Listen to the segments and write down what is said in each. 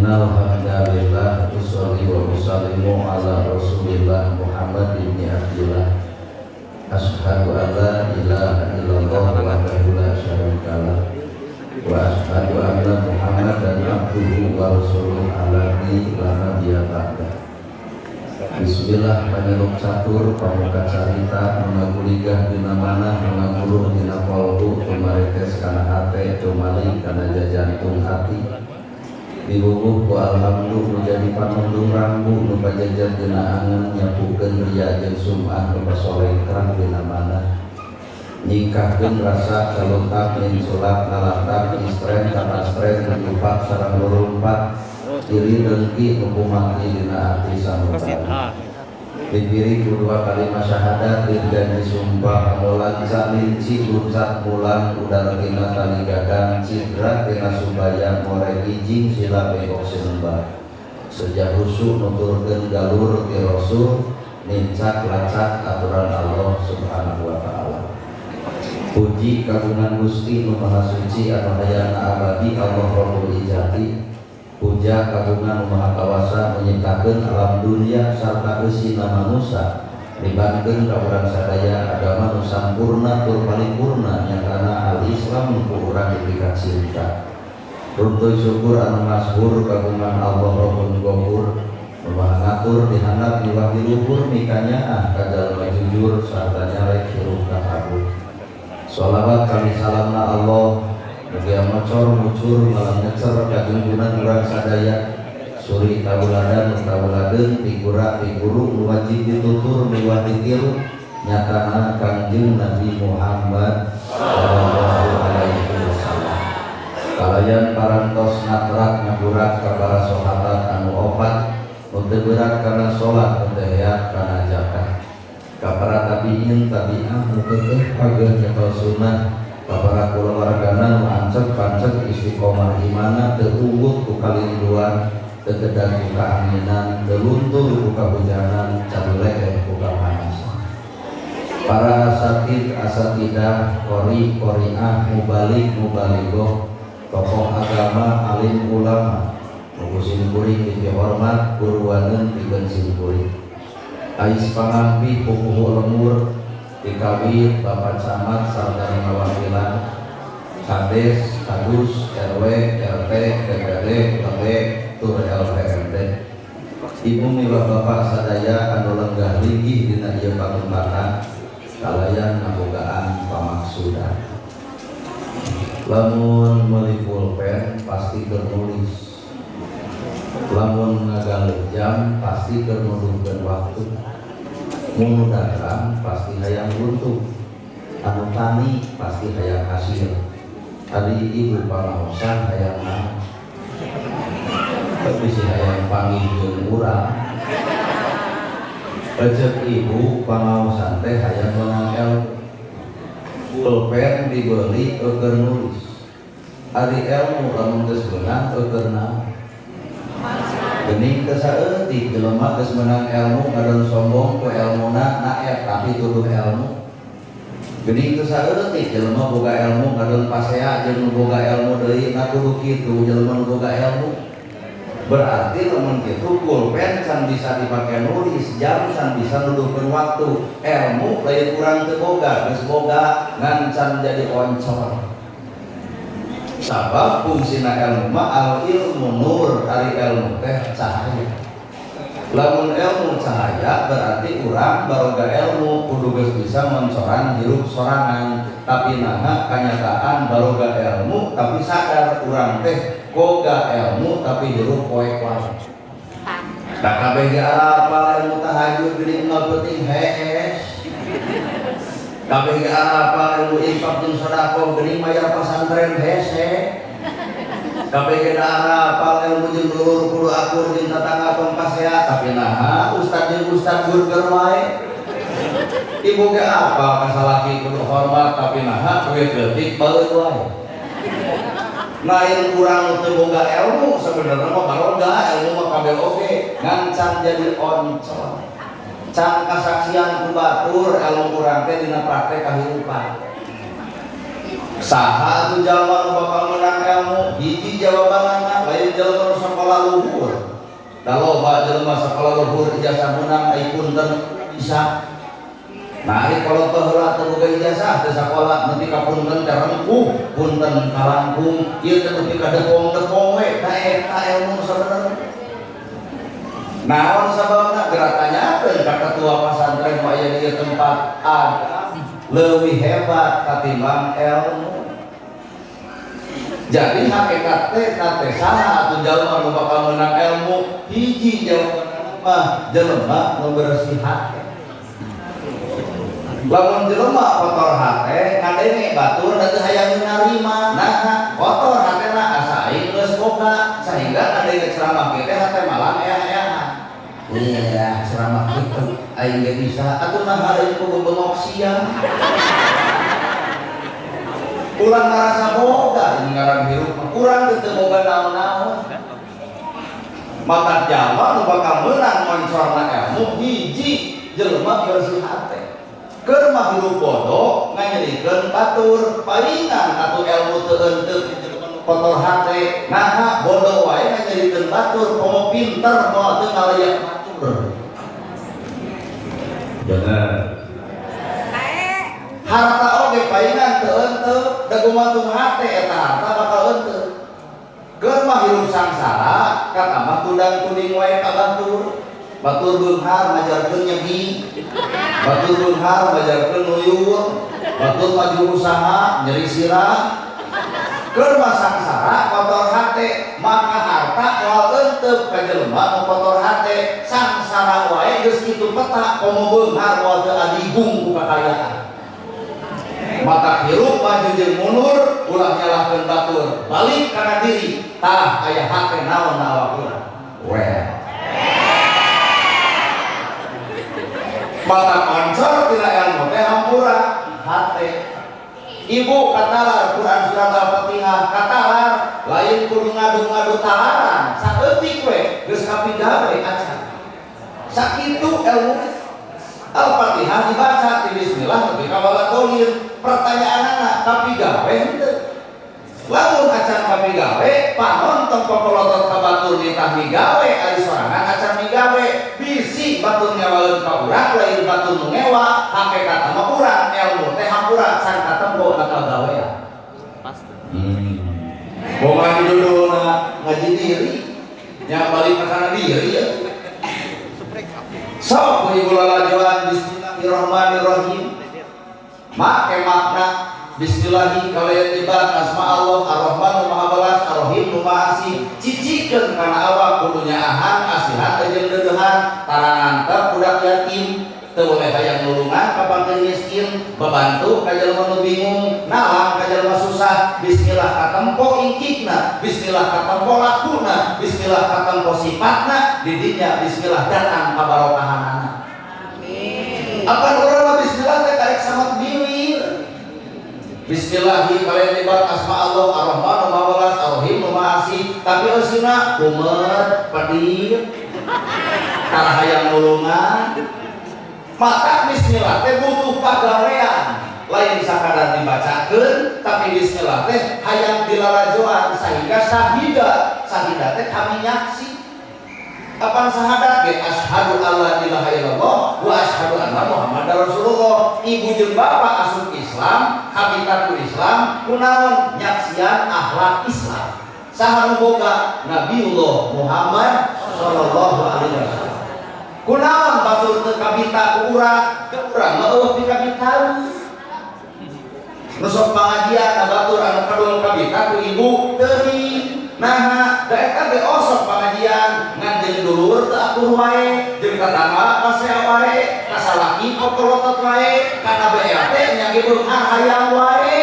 Innal hamdalillah usolli wa usallimu ala Rasulillah Muhammad ibn Abdillah. Asyhadu an la ilaha illallah wahdahu la syarikalah wa asyhadu anna Muhammadan abduhu wa rasuluh alladzi la nabiyya ba'dah. Bismillah paneluk catur pamuka carita mengaguligah dina manah mengaguluh dina kolbu tumarekes kana hate tumali kana jajantung hati dibubuh ku alhamdulillah menjadi panundung rambu nu pajajar dina angen nyapukeun ria jeung sum'ah nu pasolehkan dina manah nyingkahkeun rasa calontak yen sulap nalatak istren kana stren nyupak sareng lurumpat diri dengki nu kumati dina ati sanutan dipiri kedua kalimat syahadat dan disumpah amolan salinci luncat mulang udara tina tali gadang cidra tina sumbayang more ijing sila beok sinembah sejak husuk nuturkeun galur ti rasul nincak lacak aturan Allah subhanahu wa ta'ala. Puji kagungan Gusti nu maha suci anu hayana abadi Allah Rabbul Ijati. Puja kagungan maha kawasa menyiptakeun alam dunia sarta eusina manusia libatkeun ka urang sadaya agama nu sampurna tur paripurna nyatana al-Islam ku urang diberikan cinta. Runtuh syukur anu masyhur kagungan Allah Rabbul Ghafur maha ngatur dihandap miwah diluhur mikanya kajalma jujur sarta nyarek hirup kabur. Sholawat kami salamna Allah mugia mocor mucur malam ngecer kajungjunan urang sadaya suri tauladan tauladeun figura figuru nu wajib ditutur miwah ditiru nyatana Kangjeng Nabi Muhammad sallallahu alaihi wasallam. Kalayan parantos natrak ngagurak ka para sahabat anu opat nu teu berat kana salat teu hayat kana zakah ka para tabiin tabi'ah nu teu pageuh nyekel sunnah ka para kulawargana nu ancek pancek istiqomah imana teu unggul ku kalinduan teu kedag ku kaanginan teu luntur ku kahujanan caduleeh ku kapanasan. Para asatid asatidah qori qoriah mubalik mubalighah tokoh agama alim ulama nu kuring ti hormat kurwaneun pikeun simkuring ais pangampi pupuh lemur dikawin Bapak Camat sarta wakilan Kades, Kadus, RW, RT, DPD, LB, Tur LPMD. Ibu miwah Bapak sadaya anu lenggah linggih dina ieu patumbakan kalayan ngabogaan pamaksudan. Lamun meuli pulpen pasti keur nulis. Lamun ngagaleuk jam pasti keur nuduhkeun waktu. Mun dagang pasti hayang buntu, anu tani pasti hayang hasil. Tadi ibu pangaosan hayang naon? Tapi si hayang panggihkeun urang. Rejek ibu pangaosan teh hayang menang ilmu. Pulpen dibeli keur nulis. Ari ilmu lamun geus beunang keur naon? Gening kesaeutik jelema geus menang ilmu ngadon sombong ku ilmuna naek tapi tuduh ilmu. Gening kesaeutik jelema boga ilmu ngadon pasea jeung boga ilmu deui ngatuduh kitu jelema nu boga ilmu. Berarti lamun kitu pulpen can bisa dipake nulis, jam can bisa nuduhkeun waktu. Ilmu lain urang teu boga, geus boga ngan can jadi oncor. Sabab fungsina ilmu mah al ilmu nur, ari ilmu teh cahaya. Lamun ilmu cahaya berarti urang baroga ilmu kudu geus bisa mencoran hirup sorangan. Tapi naha kanyataan baroga ilmu tapi sadar urang teh boga ilmu tapi hirup poek-poek. Da kabeh ge apal ilmu tahajud geuning nol penting hees. Kabeh ge apa ilmu infak jeung sedekah geuning mayar pesantren hese. Kabeh ge apa ilmu jeung lulur kudu akur jeung tatangga pempasea tapi naha ustad jeung ustad burger wae. Ibu ge apa kasalaki kudu hormat tapi naha duit leutik baeut wae. Lain kurang teu boga ilmu sebenarnya mah baroga ilmu mah kabeh oge ngan can jadi oncor. Can kasaksian ku batur ilmu urang teh dina praktek kahirupan. Saha atuh jalma nu bakal menang ilmu? Hiji jawabanna lain jelema sekolah luhur. Da loba jelema sekolah luhur ijazah menang ai punten bisa. Nah, ari kalau baheula teu boga ijazah teu sakola nepi ka punten terengkuh, punten kalangkung, ieu teh nepi ka depong-depong we, da eta ilmu sabenerna. Naon sababna gerak tanyakeun ka ketua pesantren aya di tempat ada leuwih hebat katimbang ilmu. Jadi hakikat teh saha atuh jalma nu bakal meunang ilmu hiji jawabanna mah jelema nu bersih hati. Lamun jelema kotor hate ngadenge batur da teu hayang narima, nah kotor hatena asa aing geus boga sehingga ngadenge ceramah kieu teh hate malang ea-eaan. Iya, ceramah kitu aing ge bisa atuh nah aing kudu bengok siang. Urang ngarasa boga ini ngaran hirup mah urang teu boga naon-naon. Maka jalma nu bakal meunang moncorna ilmu hiji jelema bersih hate. Keur mah hirup bodoh nganyerikeun batur palingan atuh ilmu teu henteu jelema nu kotor hate naha bodoh wae nganyerikeun batur pomo pinter moal teu ngalayak batur. Jangan harta oge palingan teu henteu da gumantung hate eta harta bakal henteu. Keur mah hirup sangsara katamah tudang-tuding wae ka batur. Batur beunghar ngajarkeun nyegi, batur beunghar ngajarkeun nuyur, batur maju usaha nyeri sirah. Keur mah sangsara kotor hate, maka harta moal eunteup ka jelema nu kotor hate, sangsara wae geus kitu peta komo beunghar moal teu adigung ku kakayaan. Mata hirup maju jeung mundur ulah nyalahkeun batur, balik kana diri, tah aya hate naon na awak urang. Well. Mata koncor tina ilmu teh hampura hate. Ibu katalar Quran surat Al-Fatihah katalar lain kudu ngadu-ngadu talaran saeutik we geus kapigawe acan. Sakitu ilmu Al-Fatihah dibaca di bismillah nepi ka walatolir. Pertanyaanna kapigawe henteu. Lamun acan kapigawe panonton popolotot ka batur nitah migawe ari sorangan acan migawe bisi batur ngewaleun ka urang lain batur nu ngewa hakikat mah urang ilmu teh hampura can katempo ka gawean. Boga judulna ngaji diri nya balik ka kana diri ya. Sok ibu lalajuan bismillahirrahmanirrahim. Make makna bismillahi kalian ibarat asma Allah ar-Rahman maha belas ar-Rahim maha asih cicikeun kana awak kudunya ahan asihat jeung deudehan tarangan teh budak yatim teu boleh hayang nulungan ka pangkeun miskin bebantu ka jelema nu bingung nalang ka jelema susah bismillah katempo ingkikna bismillah katempo lakuna bismillah katempo sifatna di dinya bismillah datang ka barokahanana. Amin. Apa urang bismillah teh karek samat bibir. Bismillahi kalian ibarat asma Allah ar-Rahman maha belas ar-Rahim maha asih tapi eusina kumet pedir tara hayang nulungan. Maka bismillah teh butuh pagawean lain sakadar dibacakeun tapi bismillah teh hayang dilalajoan sehingga syahidah teh kami nyaksi. Kapan syahadat ge asyhadu alla ilaha illallah wa asyhadu anna muhammadar rasulullah. Ibu jeung bapak asup Islam, habitatku Islam, kunaon nyaksian akhlak Islam. Saha nu boga Nabiullah Muhammad sallallahu alaihi wasallam. Kunaon batur teu kabita ku urang, ke urang mah eueuh pikabitaun. Nu sok pangajian batur anu kadul kabita ku ibu teuing. Nah, da eta ge osok pangajian ngan jeung dulur teu akur wae, jeung tetangga kasea wae, kasalaki kokolotot wae, kana BRT nya ge beunghar hayang wae.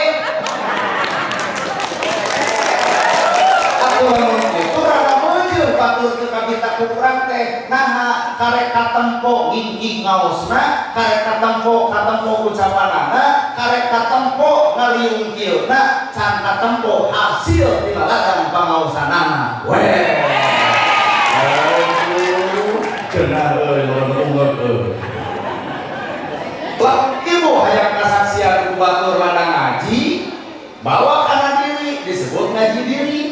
Atuh kitu rada meunjeun batur teu kabita ku urang teh. Nah, karek katempo ngingking ngaosna, karek katempo ucapanana, karek katempo ngaliungkilna, can katempo hasil tina ladang pangaosanana. Weh. Cenah euy leuweung euy. Lamun ibu hayang kasaksian ku batur ladang ngaji, bawa kana diri disebut ngaji diri.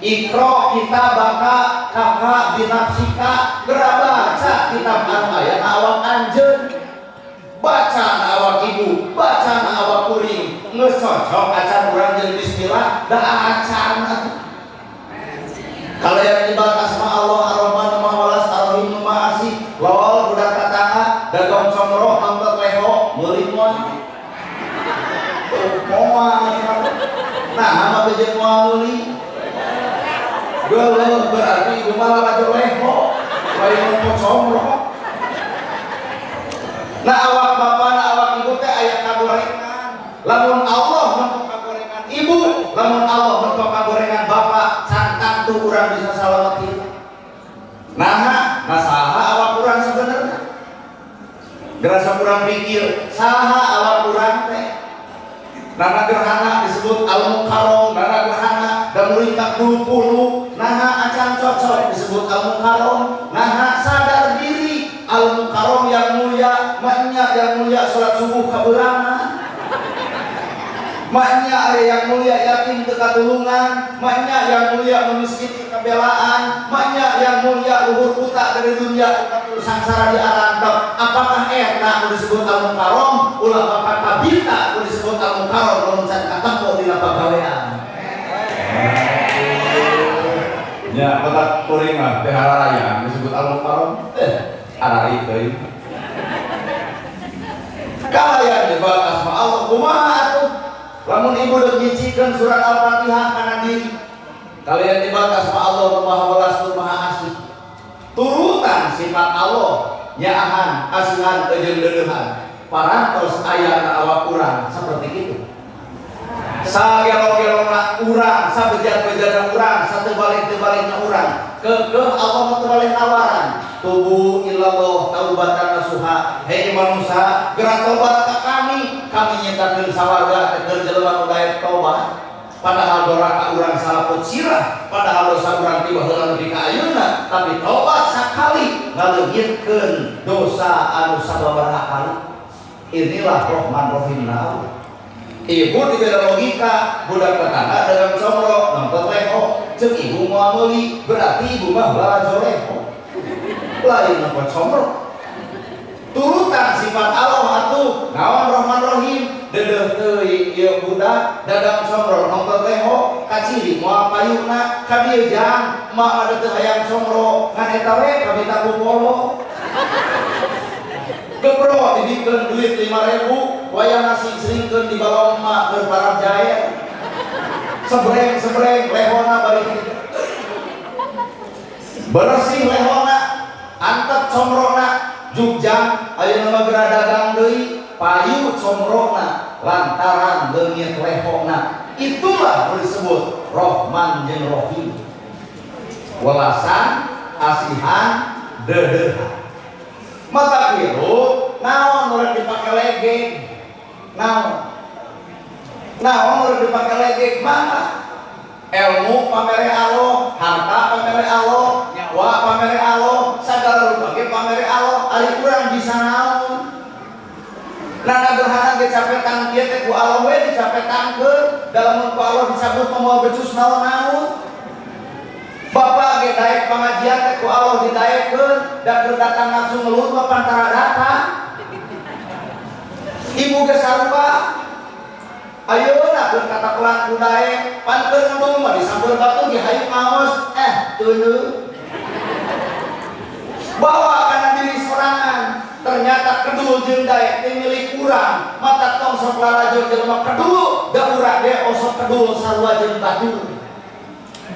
Ikro kita baka kakak binafsika baca kitab anu aya awak anjeun, baca awak ibu, baca awak kuring, geus cocok acan urang jeung bismillah da acan. Kalau yang nyebut asma Allah Ar-Rahman Ar-Rahim Ar-Rahim Ma'asih lol budak tatangga dagang comro mangkat leho meuli moal nah hama bejeun moal meuli geuleuh berarti ibu malah laju leho lain mau comro. Nah awak bapak na awak ibu teh aya kagorengan, lamun Allah mentok kagorengan ibu, lamun Allah mentok kagorengan bapak santan tuh urang bisa salamatin. Nah saha awak urang sebenarnya gerasa urang pikir saha awak urang teh. Nana gerhana disebut al-mukarrom, nana gerhana dan muringkak puluh-puluh, nah acan cocok disebut al-mukarrom, nah sadar diri al-mukarrom yang mulia, maknya yang mulia sholat subuh kaberangan, maknya yang mulia yatim kekatulungan, maknya yang mulia memiskin kebelaan, maknya yang mulia luhur puta dari dunia sangsara di arandam. Apakah eta disebut al-mukarrom? Ulah bapak kabita disebut al-mukarrom lamun can katempo dina pagawean. Ya, batak kuring mah teh hararaya disebut al-mukarrom. Arari deui. Kalian nyebut asma Allah kumaha atuh? Lamun ibu deuk nyicikeun surat Al-Fatihah kana diri. Kalian nyebut asma Allah Maha Welas Maha Asih. Turutan sifat Allah nyaahan asihan jeung deudeuhan. Parantos aya awak urang seperti itu. Sagelo-gelona urang, sabejat-bejatna urang, satebalik-tebalikna urang. Kekeh Allah teu balik nawaran. Tubu ilallah taubatan nasuha. Hei manusia, gerak tobat ka kami nyitakeun sawarga teh jelema nu daek tobat. Padahal doraka urang salaput sirah, padahal dosa urang tiba heula nepi ka ayeuna, tapi tobat sakali ngaleungitkeun dosa anu sababaraha kali. Inilah Rahman Rahim Allah. Ibu dibeda logika, budak tetangga dengan comro, nonton leho, cek ibu mau meuli, berarti ibu mah belajar leho. Lain nonton comro. Turutan sifat Allah atuh, naon Rahman Rahim, dedeuh teuing ieu budak dagang comro nonton leho, kaciri moal payuna, ka dieu jang, mah ada teu hayang comro, ngan eta we kabita pupolo. Gebro dibikeun duit 5.000 wayah nasi seringkeun di balong emak keur parab jaya sebreng lehona balik bersih lehona antep comrona jugjang ayeuna mah geura dagang deui payu comrona lantaran leungit lehona. Itulah disebut Rahman jeung Rahim, welasan asihan deudeuhan. Mata biru, naon urang dipake legeng, naon urang dipake legeng, mana? Ilmu pamere Allah, harta pamere Allah, nyawa pamere Allah, sagala rupa ge pamere Allah. Ari urang bisa naon? Nana gerhana ge capetan kieu teh ku Allah we dicapetankeun, dalam ku Allah disebut moal becus naon-naon. Bapak ge daek pengajian teh ku Allah didaekeun, da keur datang langsung ngeluh mah pantara datang. Ibu ge sarupa. Ayeuna keur katakelan ku daek, pan keur ngomong mah disambeul batu ge hayuk maos, teuleung. Bawa kana diri sorangan, ternyata kedul jeung daek teh milik urang, mata tong sok lalajo jelema kedul, da urang ge osok kedul sarua jeung batur.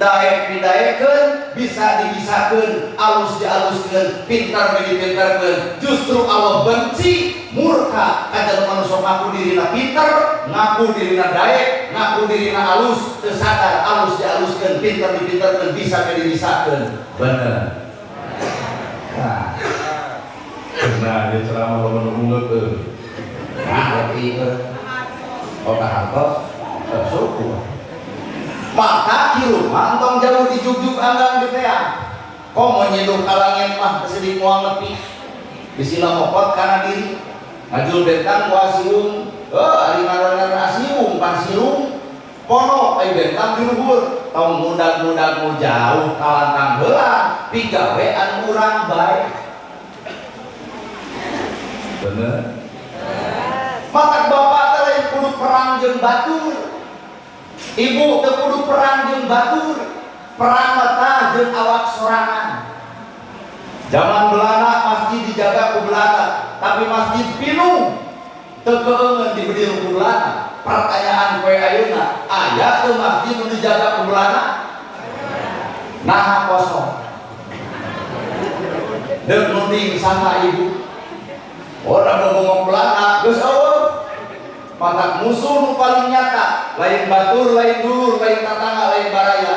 Daek didaekeun, bisa dibisakeun, alus dialuskeun, pintar dipintarkeun. Justru Allah benci, murka ka jelema nu sok ngaku dirina pintar, ngaku dirina daek, ngaku dirina alus, teu sadar alus dialuskeun, pintar dipintarkeun, bisa dibisakeun. Bener. Nah, dia ceramah lo menunggu ke. Nah, tapi otak hartos, suku. Maka di rumah entong jauh dijuk-juk anggang gitu ya. Kok menyeduh kalangin mah kesedih muang nepi. Bisila mokot karena diri. Ngajul bentang ku asiung. Ari ngaran asiung pan siung. pono bentang di luhur tong mudag-mudagmu jauh kalantang heula pigawean urang bae. Bener. Matak bapak teh lain kudu perang jeung batur. Ibu teu kudu perang jeung batur. Perang mata jeung awak sorangan. Zaman Belanda masjid dijaga ku Belanda, tapi masjid pinuh teu keueungeun diberi ku Belanda. Pertanyaan poe ayeuna, aya teu masjid nu dijaga ku Belanda? Nah kosong. Deuk nuding saha ibu? Ora ngomong Belanda, geus eueuh. Matak musuh nu paling nyata, lain batur, lain dulur, lain tatangga, lain baraya.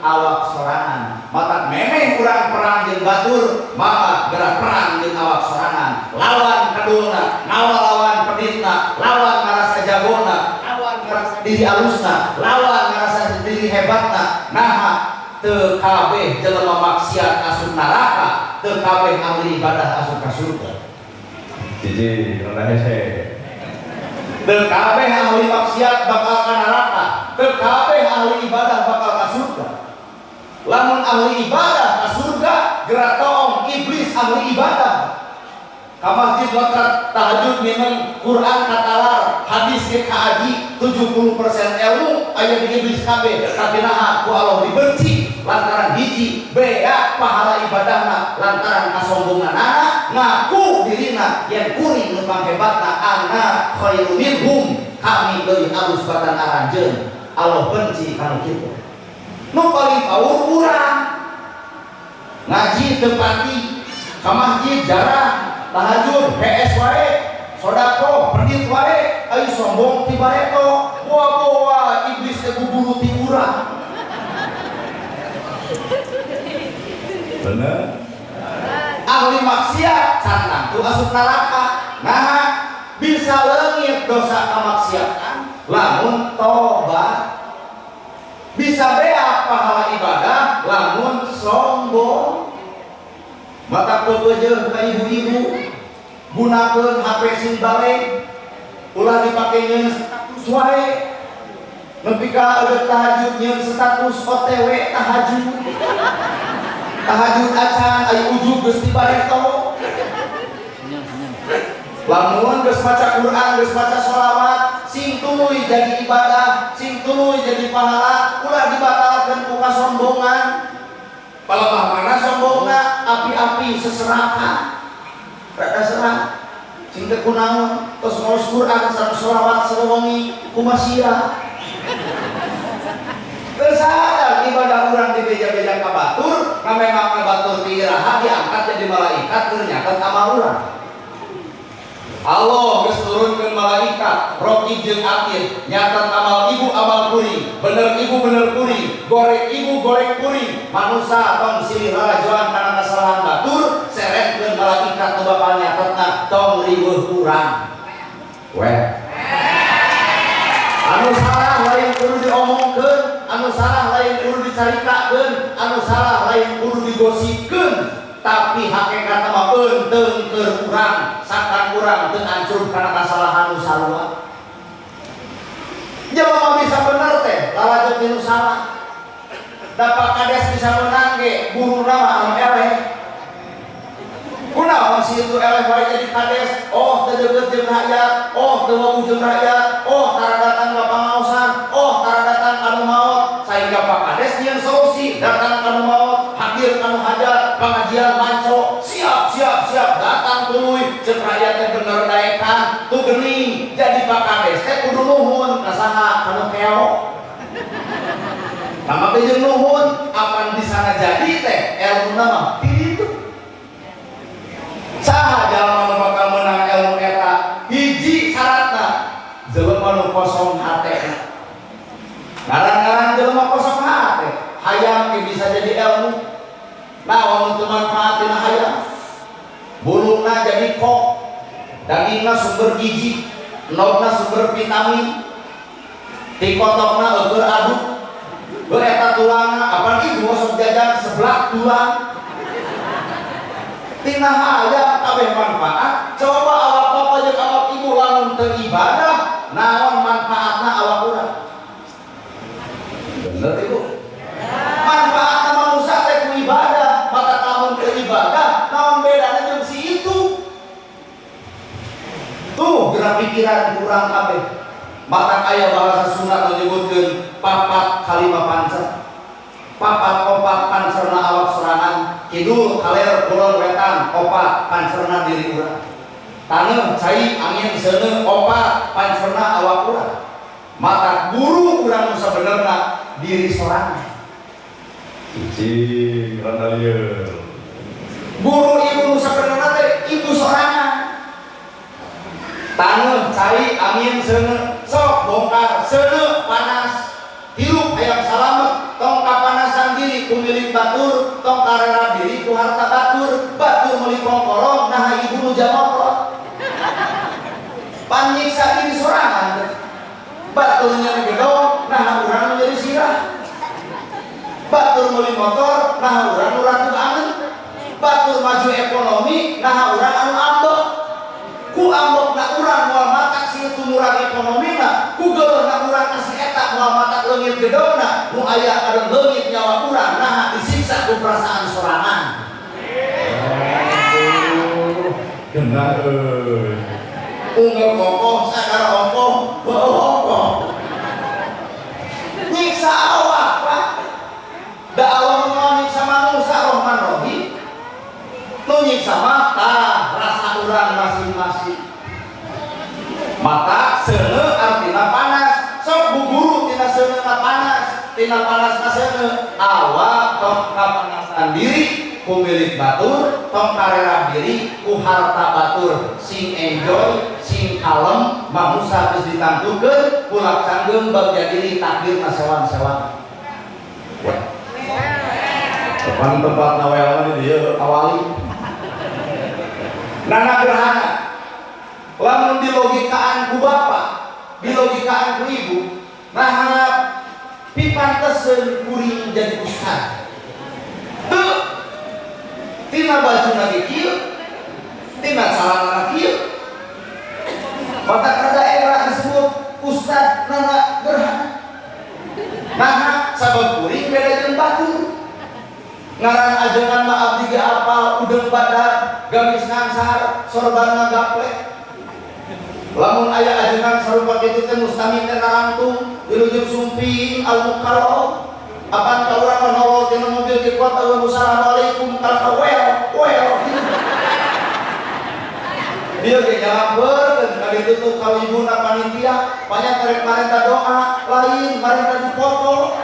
Awak sorangan. Matak memeh kurang perang jeung batur, maka gerak perang jeung awak sorangan. Lawan kadulna, lawan peditna, lawan ngarasa jagona, lawan ngarasa diri alusna, lawan ngarasa diri hebatna. Naha teu kabeh jelema maksiat asup neraka, teu kabeh ahli ibadah asup ka surga. Jadi rendah hese. Teu kabeh ahli maksiat bakal ka neraka, teu kabeh ahli ibadah bakal ka surga. Lamun ahli ibadah ka surga, gerak toong iblis ahli ibadah. Ka masjid wakat tahajud minum Quran katalar, hadis ke kaaji 70% ilmu aya di iblis kabeh. Tapi naha ku Allah dibenci lantaran hiji bea pahala ibadahna lantaran kasombonganna ngaku dirina yen kuring nu panghebatna ana khairu minhum, kami leuwih alus batan aranjeun. Allah benci kana kitu. Nu paling paur urang ngaji teu pati, ka masjid jarang, tahajud PS wae, sodako pendit wae, ai sombong ti bareto, boa iblis teh guguru ti urang. Bener. Ahli maksiat cantang tu asup neraka. Nah, bisa leungit dosa kamaksiatan lamun tobat. Bisa bea pahala ibadah lamun sombong. Maka peupeujeuh ka ibu-ibu gunakeun HP sing bale ulah dipake nyeun status wae. Nepi ka eueuh tahajud nyeun status OTW tahajud. Tahajud acan aya ujug geus dibareto. Lamun geus maca Quran, geus maca sholawat, sing tuluy jadi ibadah, sing tuluy jadi pahala, ulah dibatalkeun ku kasombongan. Palemah mana sombongna, api-api seserakan. Rada serah. Sing teu kunaon, tos maos Quran sareng sholawat sewengi kumaha. Teu sadar ibadah urang dibeja-beja ka batur, memang ka batur ti iraha diangkat jadi malaikat keur nyatet amal urang. Allah geus turunkeun malaikat Roki jeung Atid nyatet amal ibu amal kuring, bener ibu bener kuring, goreng ibu goreng kuring. Manusia tong silih rajoan kana kesalahan batur, seretkeun malaikat nu bakal nyatetna tong riweuh urang. Weh. Anu salah lain kudu diomongkeun, anu salah lain kudu dicaritakeun, anu salah lain kudu digosipkeun. Tapi hakikatna mah eunteung keur urang, sakan urang teu ancur kana kasalahan nu sarua. Jelema bisa bener teh, lalajeng tinu salah. Dapat kades bisa menang ge, guruna mah anu eleh. Kunaon si itu eleh bae jadi kades? Oh teu deukeut jeung rakyat, oh teu wau jeung rakyat, oh tara datang ka pangaosan, oh tara datang anu maot. Saingga Pak Kades nyieun solusi, datang anu maot, hadir anu hajat, pengajian manco, siap datang tuluy, ceuk rakyat teh bener daekan, tu geuning. Jadi Pak Kades teh kudu nuhun ka saha anu keok. Nama teh jeung nuhun, apan di sana jadi teh elmuna mah kitu. Saha jalma nu bakal menang ilmu eta? Hiji syaratna, jelema nu kosong hatena. Ngarang-ngarang jelema kosong hate, hayang ge bisa jadi ilmu. Naon teu manfaatina hayang? Buluna jadi kok, dagingna sumber gizi, nodna sumber vitamin, tikotokna eueur aduk, beu eta tulangna, apalagi gosok jajan sebelah tulang. Tina hayang kabeh manfaat. Coba awak bapak jeung awak ibu lamun teu ibadah, naon manfaatna awak urang? edan kurang kabeh. Mata aya bahasa Sunda menyebutkeun papat kalima pancer. Papat opat pancerna awak sorangan, kidul kaler kulon wetan opat pancerna diri urang. Taneuh cai angin seuneu opat pancerna awak urang. Mata guru urang nu sabenerna diri sorangan. Cicing rada lieur. Guru ibu nu sabenerna teh ibu sorangan. Taneuh cai angin seuneu sok bongkar seuneu panas. Hirup hayang salamet tong kapanasan diri ku milik batur, tong karera diri ku harta batur. Batur meuli kongkorong nah ibu nu jamokrot. Panyiksa diri sorangan. Baturnya gedong nah urang jadi sirah. Batur meuli motor nah urang nu ratu angeun. Batur maju ekonomi nah urang anu ambek. Ku ambekna urang moal matak sieu tumurang ekonomina, ku geuleuhna urang kasih eta moal matak leungit gedongna, nu aya kada leungit nyawa urang nah disiksa ku perasaan sorangan. Kena euy. Unggal kokoh sakara okoh, bohong. Nyiksa awak, Pak. Da Allah mau nyiksa manusia rohman rohi. Nu nyiksa mata rasa urang masing-masing. Mata seuneu artina panas, sok buburu tina seuneuna panas, tina panasna seuneu awak tong kapanasan diri ku milik batur, tong karera diri ku harta batur, sing enjoy, sing kalem, manusia geus ditangtukeun, pulak sanggeum bagja diri takdirna sewan-sewan. Depan tempat nawel di dieu Awali nana gerhana lamun dilogikaan ku bapak, dilogikaan ku ibu, nah pipanteseun kuring jadi ustad. Teu tina bajuna ge kieu, tina calana kieu. Mata kada era disebut ustad nana gerhana. Nah sabab kuring beda jeung batur. Ngaran ajengan mah abdi ge apal udeng badan gamis ngansar sorban ngagaplek. Lamun aya ajengan sarupa kitu teh mustami teh narangtung dilujur sumping al-mukarram. Apan ka urang menolong tina mobil di kota assalamualaikum kal wel. Dia ge nyampeurkeun ka ditu tuh ka ibuna panitia, banyak karek marenta doa, lain marenta dipoto.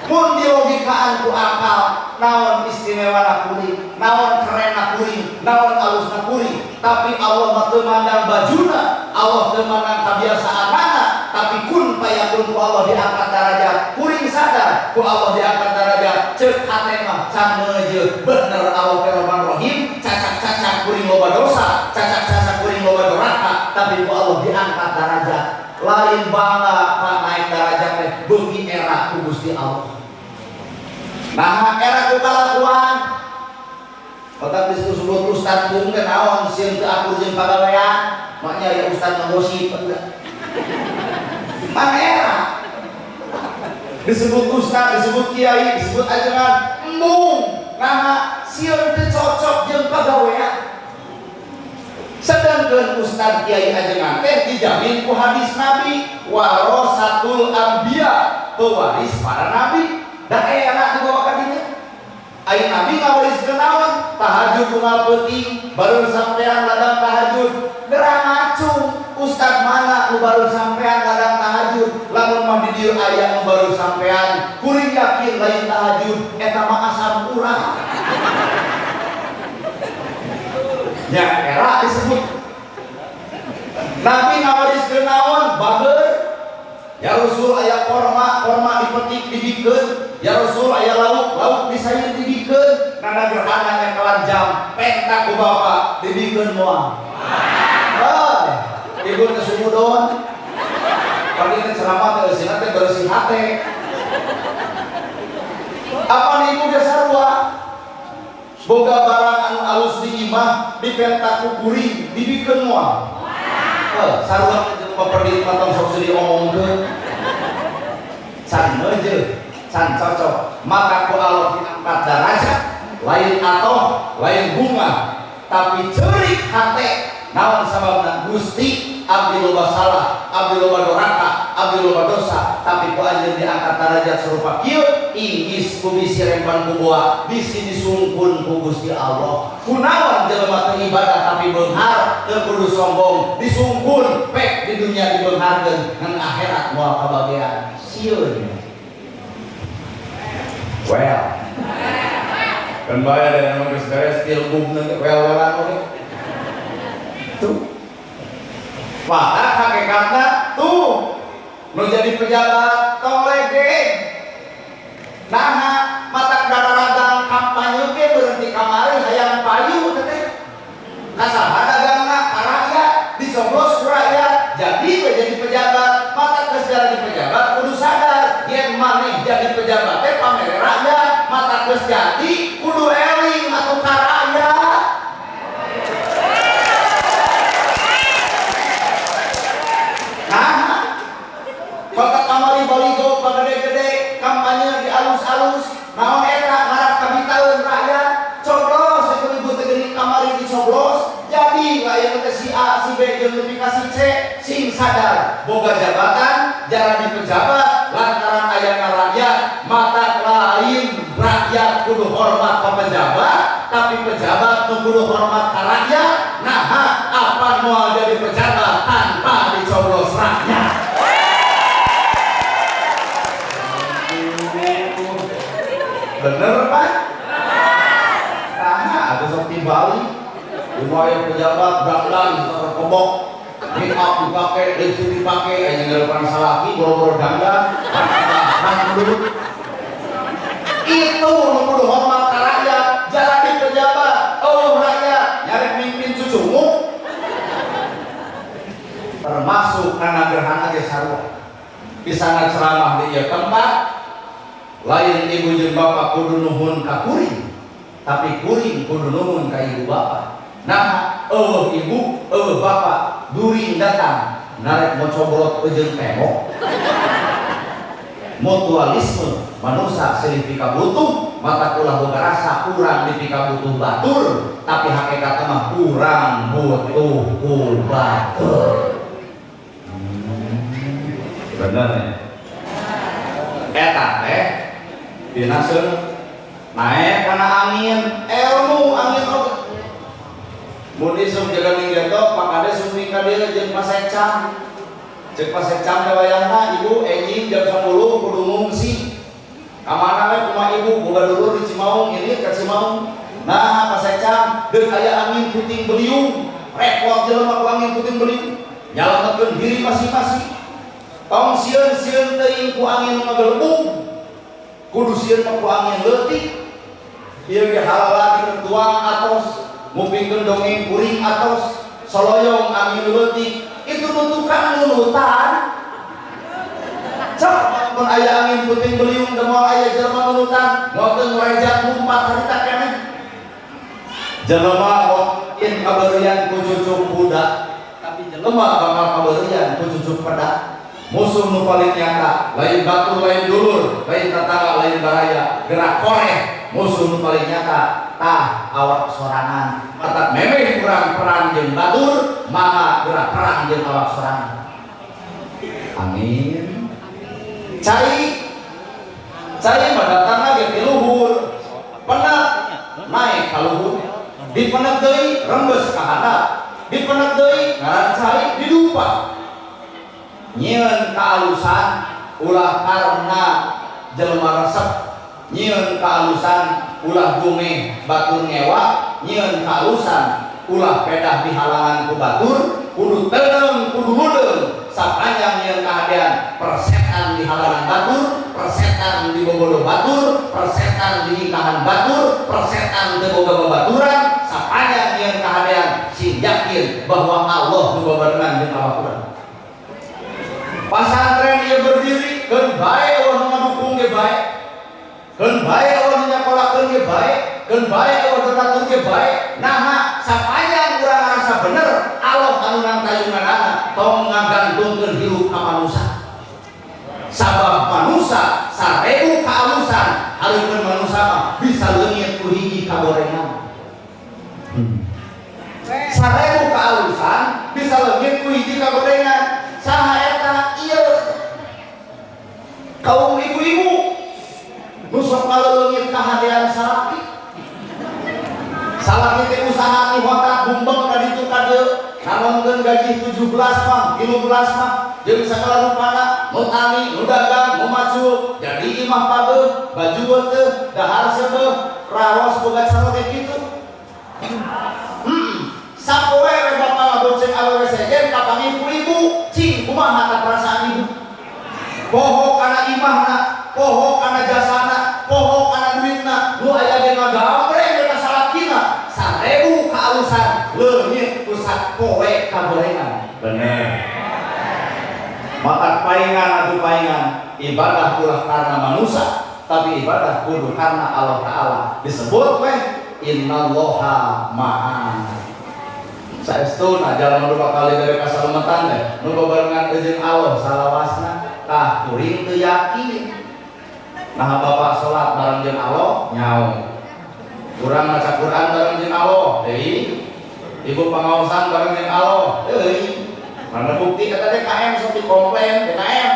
Mun dilogikaan ku akal, naon istimewa kuring, naon keren kuring, naon alusna kuring. Tapi Allah mah teu mandang bajuna, Allah teu mandang kabiasaanna, tapi kun payakun ku Allah diangkat darajat. Kuring sadar ku Allah diangkat darajat. Ceuk hate mah can ngeujeut bener Allah teh Rahman Rahim, cacak-cacak kuring loba dosa, cacak-cacak kuring loba durhaka, tapi ku Allah diangkat darajat. Lain bangga ka naik darajat teh beuki era ku Gusti Allah. Nah, era ku kalakuan. Otak disebut ustad pun teh naon sieun teu akur jeung pagawean, mak nyari ustad menggosip enggak. Mana era? Disebut ustad, disebut kiai, disebut ajengan, embung. Nah, sieun teu cocok jeung pagawean. Sedangkan ustad kiai ajengan teh dijamin ku hadis Nabi, warasatul anbiya, pewaris para nabi. Dan era dibawa ka dinya. Ai nabi ngawariskeun naon? Tahajud unggal peuting, baru sampean ladang tahajud. Gerang ngacung, ustad mana nu baru sampean ladang tahajud? Lamun mah di dieu aya nu baru sampean, kuring yakin lain tahajud eta mah asam urang. Ya era disebut. Nabi ngawariskeun naon? Bageur. Ya Rasul aya korma dipetik dibikeun. Ya Rasul aya lauk disayur dibikeun. Nana gerhana nya kelar jam pentak ku bapak dibikeun moal. Ibu teh sumudon. Pagi teh ceramah teh eusina teh bersih hate. Apa nih ibu ge sarua? Boga barang anu alus di imah dipentak ku kuring dibikeun moal. Sarua teh peperdi potong sok seueur diomongkeun. Can meujeut, can cocok. Maka ku Allah diangkat derajat, lain atoh, lain bunga, tapi ceurik hate. naon sababna Gusti abdi loba salah, abdi loba doraka, abdi loba dosa, tapi ku anjeun diangkat derajat serupa kieu inggis ku bisi rempan ku boa bisi disungkun ku Gusti Allah. Kunaon jelema teu ibadah tapi beunghar teu kudu sombong, disungkun pek di dunia dibeungharkeun ngan akhirat moal kabagean. Sieun. Well. Kan bayar dan emang geus still boom nanti well-wellan oke. Tuh. Maka hakikatna tuh nu jadi pejabat tolege. Nah, mata dararagang kampanye ge berhenti kamari hayang payu teh. Kasaha dagangna ka rakyat, dicoblos ku rakyat, jadi pejabat. Mata geus jadi pejabat kudu sadar yen maneh jadi pejabat teh pamere rakyat, mata geus jadi kudu eling atuh ka rakyat. Nah, kota kamari baligo pagede-gede kampanye di alus-alus naon eta ngarak kabitaeun rakyat coblos saeueut teu geuning kamari dicoblos jadi aya teh si A si B jeung nepi ka si C sing sadar boga jabatan jarang di pejabat lantaran aya rakyat mata lain rakyat kudu hormat ka pejabat tapi pejabat kudu hormat ka rakyat. Nah, apa moal jadi pejabat tanpa dicoblos rakyat? Bener Pak? Nah, ada sok timbali dimulai pejabat gaklan terkebok make up dipakai, lipstick dipakai aja ngelupakan salaki, boro-boro dandan itu kudu hormat ke rakyat jalani pejabat rakyat nyari mimpin cucumu termasuk karena gerhana ge sarua pisana ceramah di ieu tempat lain ibu jeung bapak kudu nuhun ka kuring tapi kuring kudu nuhun ka ibu bapak. Nah ibu bapak during datang narek mau cobrot jeung tembok mutualisme manusia silih pika butuh mata ulah boga rasa kurang di pika butuh batur tapi hakikat mah kurang butuh ku batur. Bener ya eta teh dina naik karena angin ilmu angin oge mun isuk jaga ning getok makade sumring ka dieu jeung pasecam cek pasecam teh wayahna ibu enjing jam 10 kudu ngungsi ka mana we kumaha ibu boga dulur di Cimaung ini ka Cimaung. Nah pasecam deuk aya angin puting beliung repot jelema ku angin puting beliung nyalametkeun diri masing-masing tong sieun-sieun teuing ku angin ngagelebung kudu sieun ku angin leutik ieu ge halala tuang atos ngupingkeun dongeng kuring atos soloyong angin leutik itu nutukan nunutan cok mun aya angin puting beliung da moal aya jelema nunutan moal teu ngorejat ngumpat harita keneh jelema mungkin kabeurian ku cucuk budak tapi jelema bakal kabeurian ku cucuk pedak. Musuh nu paling nyata lain batur lain dulur lain tetangga lain baraya gerak koreh musuh nu paling nyata tah awak sorangan mata memeh kurang perang jeung batur maha gerak perang jeung awak sorangan. Amin. Cai mah datangna ge ti luhur penak naik ka luhur dipenek deui rembes ka handap dipenek deui ngaran cai didupa nyieun kaalusan ulah karena jelema resep nyieun kaalusan ulah gumeh batur ngewa nyieun kaalusan ulah pedah di halangan ku batur kudu teungeung kudu ludeung sapanjang nyieun kahadean persetan di halangan batur persetan di bobodo batur persetan di nikahan batur persetan teu boga babaturan sapanjang nyieun kahadean sing yakin bahwa Allah nu babarengan jeung awak urang. Pasantren dia berdiri keun bae Allah ngadukung ge bae keun bae Allah nyakolakeun ge bae keun bae Allah teratur ge bae. Nah sapanjang urang ngarasa bener Allah anu nang tayunganana tong ngagantungkeun hirup ka manusia sabab manusia sarebu kaalusan hareupeun manusia mah bisa leungit ku hiji kagorengan sarebu kaalusan gumbeng ka ditu ka dieu nganongkeun gaji 17 mah 15 mah jeung sagala rupana mun ani nu dagang nu maju jadi imah pabeuh baju teu dahar sebeuh raos boga cara kayak gitu. Sapoe we bapak ngaboceng awewe sejen kapangi ku ibu cing kumaha ta perasaan ibu poho kana imahna poho kana jasana poho kana duitna nu aya ge ngagambreng ka salakina 1000 ka alusan leungit pusat poe kagorengan bener. Maka paingan atau paingan ibadah ulah karena manusia, tapi ibadah kudu karena Allah Ta'ala. Disebut weh innallaha ma'an. Saestuna jalan nu bakal dari kasalematan teh nu babarengan jeung Allah salawasna tah kuring teu yakin. Nah bapak salat bareng jeung Allah nyaho. Urang maca Quran bareng jeung Allah deui. Ibu pengawasan bareng jeung Allah deui. Mana bukti kata DKM seperti komplain DKM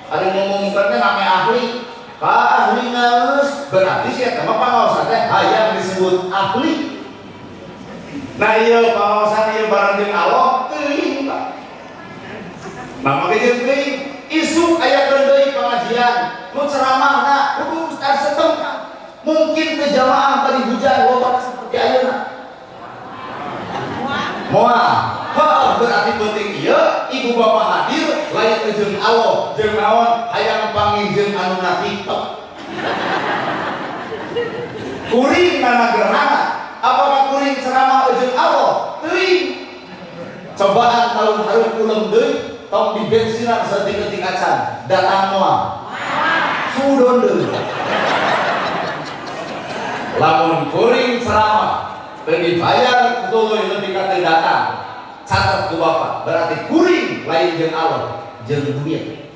ada yang ngomongkan namanya ahli Pak ahli ngeus berarti sih sama pengawasan teh hayang disebut ahli. Nah iya pengawasan iya barang jeung Allah teuing Pak. Nah maka jeung teuing isu aya deui pengajian nu ceramahna kudu ustaz setempat mungkin ke jamaah tadi hujan loba seperti ayeuna. Moal berarti penting ieu ibu bapak hadir lain jeung Allah jeung naon hayang pangijieun anu na TikTok. Kuring kana gerhana apakah kuring ceramah jeung Allah teuing cobaan tahun hareum uleum deui tong di bensinan saeutik-eutik acan datang moal sudon deui lamun kuring ceramah teu dibayar tuluy leutik ka teu datang catat ku bapak berarti kuring lain jeung Allah jeung duit.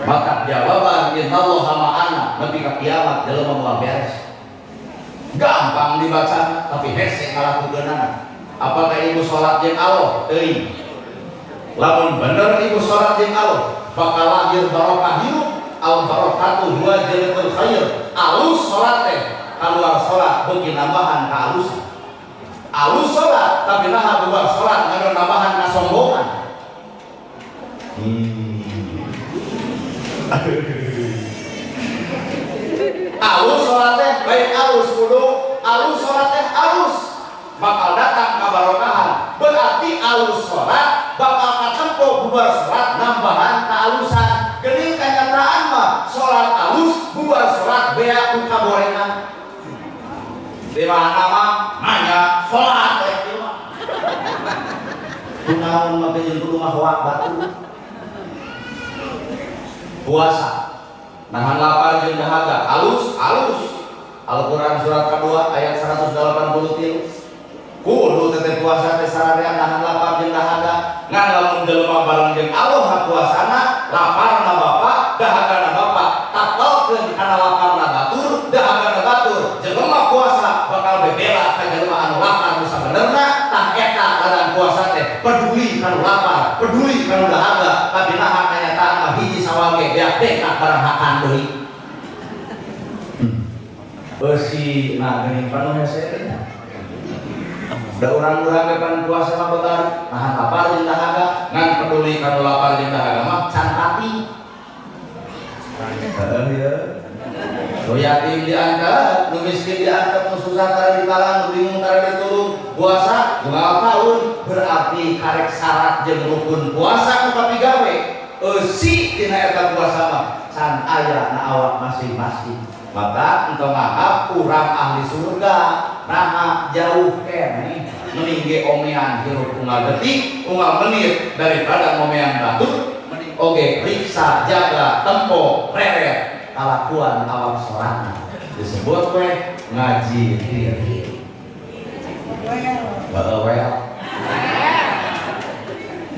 Maka jawaban innallaha ma'ana nepi ka kiamat jelema moal beres. Gampang dibaca tapi hese ngalakukeunana. Apakah ibu salat jeung Allah? Teuing. Lamun bener ibu salat jeung Allah bakal lahir barokah hirup al barokatu huwa jalatul khair. Alus salat teh kaluar salat beuki nambahan ka alusan. Alus sholat tapi nah bubar sholat ngadu nambahan kasombongan. Alus sholat teh baik alus kudu alus sholat teh alus bakal datang kabarokahan berarti alus sholat bakal katempo bubar sholat nambahan kaalusan geuning kanyataan mah sholat alus bubar sholat bea ku kaborengan. Di mana mah nanya sholat teh ieu mah. Kunaon mah teh jeung kudu mah hoak batu. Puasa. Nahan lapar jeung dahaga, alus. Al-Qur'an surat kedua ayat 183. Kudu teh puasa teh sararean nahan lapar jeung dahaga. Ngan lamun jelema bareng jeung Allah puasana, laparna bapak, dahagana bapak, taktolkeun kana laparna batur, dahagana batur. Jelema puasa bakal bebela ka jelema anu lapar nu sabenerna tah eta ladan puasa teh peduli kanu lapar, peduli kanu dahaga, tapi naha kanyataan mah hiji sawage beak dekna barang hakan deui. Beusi nah geuning panu hese teh. Da urang-urang ke pan puasa mah begar nahan lapar jeung dahaga, ngan peduli kanu lapar jeung dahaga mah can hati. Heeh. Nu yatim diangkat, nu miskin diangkat, nu susah tara ditalang, nu bingung tara ditulung. Puasa 2 tahun berarti karek syarat jeung rukun puasa nu kapigawe. Eusi tina eta puasa mah can aya na awak masing-masing. Maka engkau nganggap urang ahli surga, nah jauh keneh meninggi omean hirup unggal detik, unggal menit daripada omean batur. Oke, riksa jaga tempo reret kalakuan awak sorangan disebut weh ngaji diri. Bawel.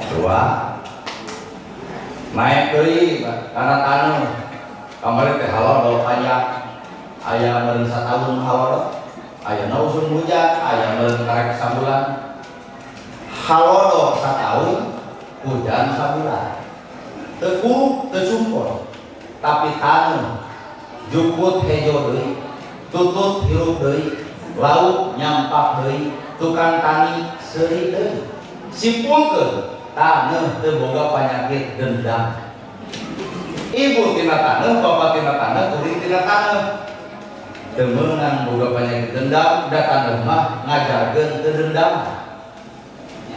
Dua. Naik deui kana tanu. Kamari teh halo panjang. Aya meureun satahun halo. Aya nausun hujan, aya meureun karek sabulan. Halo satahun, hujan sabulan. Teu cumpul. Tapi tanu juput hejo deui, tutut hirup deui, lauk nyampak deui, tukang tani seuri deui. Simpulkeun taneuh teu boga panyakit dendam. Ibu tina taneuh, bapak tina taneuh, kuring tina taneuh. Teu meunang boga panyakit dendam, da taneuh mah ngajarkeun teu dendam.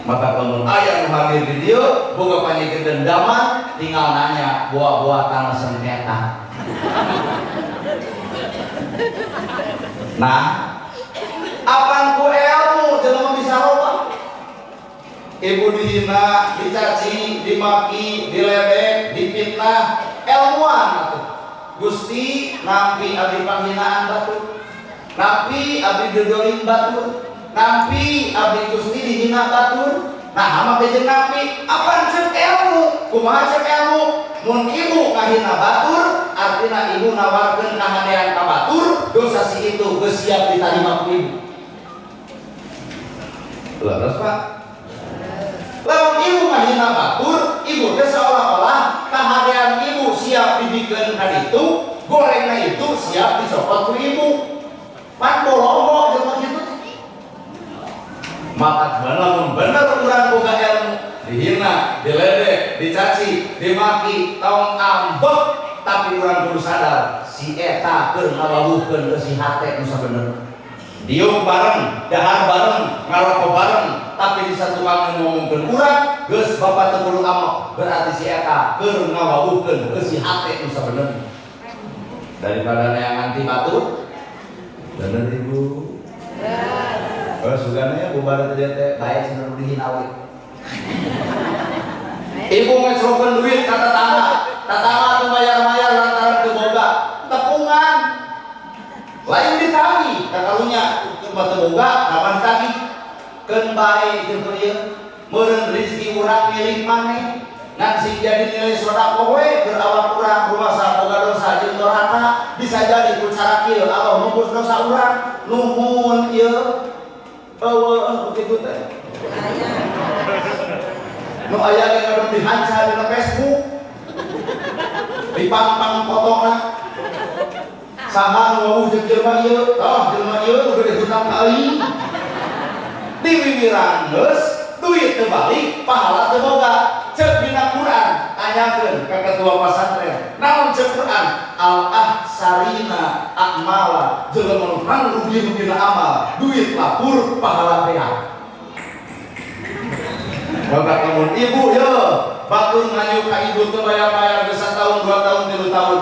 Maka lamun aya nu hadir di dieu boga panyakit dendaman, tinggal nanya buah-buah tanah sengketa. Nah, apaan ku ilmu jelema bisa loba. Ibu dihina, dicaci, dimaki, diledek, dipitnah, ilmuwan atuh. Gusti nampi abdi panghinaan batur, nampi abdi dodolim batur, nampi abdi Gusti dihina batur. Nah, ama teh jeung nampi apaan ceuk ilmu, kumaha ceuk ilmu? Mun ibu ngahina batur, artina ibu nawarkeun kahadean ka batur, dosa si itu geus siap ditarima ku ibu. Leres Pak? Lamun ibu ngahina batur, ibu teh seolah-olah kahadean ibu siap dibikeun ka ditu, gorengna itu siap dicopot ku ibu. Pan bologo jeung kitu. Maka lamun bener urang boga ilmu, dihina, diledek, dicaci, dimaki, taong ambek, tapi urang kudu sadar si eta keur ngawawuhkeun ke si hate nu sabenerna. Diuk bareng, dahar bareng, ngaroko bareng, tapi di satu kali ngomongkeun urang geus bapak teu kudu amok, berarti si eta keur ngawawuhkeun ke si hate nu sabenerna. Daripada neangan ti batur, bener ibu. Sugana bubar teh teh bae cenah dihina we. Ibu ngecrokeun duit ka tatangga teu mayar-mayar lantaran teu boga tepungan. Lain ditagi ka karunya teu boga kapan tagi? Keun bae kitu ieu. Meureun rezeki urang milik maneh. Ngan sing jadi nilai sedekah we keur awak urang rumasa boga dosa jeung durhaka bisa jadi ku cara kieu Allah membus dosa urang. Nuhun ieu. Begitu teh. Nu aya ge ngadon dihanca dina Facebook. Dipampang fotona. Saha nu wawuh jeung jelema ieu? Tah jelema ieu nu gede hutang ka aing. Diwiwirang geus duit teu balik, pahala teu boga. Ceuk dina Quran, tanyakeun ka ketua pasantren. Naon ceuk Quran? Al-ahsarina a'mala. Jelema nu rugi-rugina amal, duit lapur, pahala beak. Maka lamun ibu ye batur nganyuk ka ibu teu bayar-bayar geus tahun 2 tahun 3 tahun,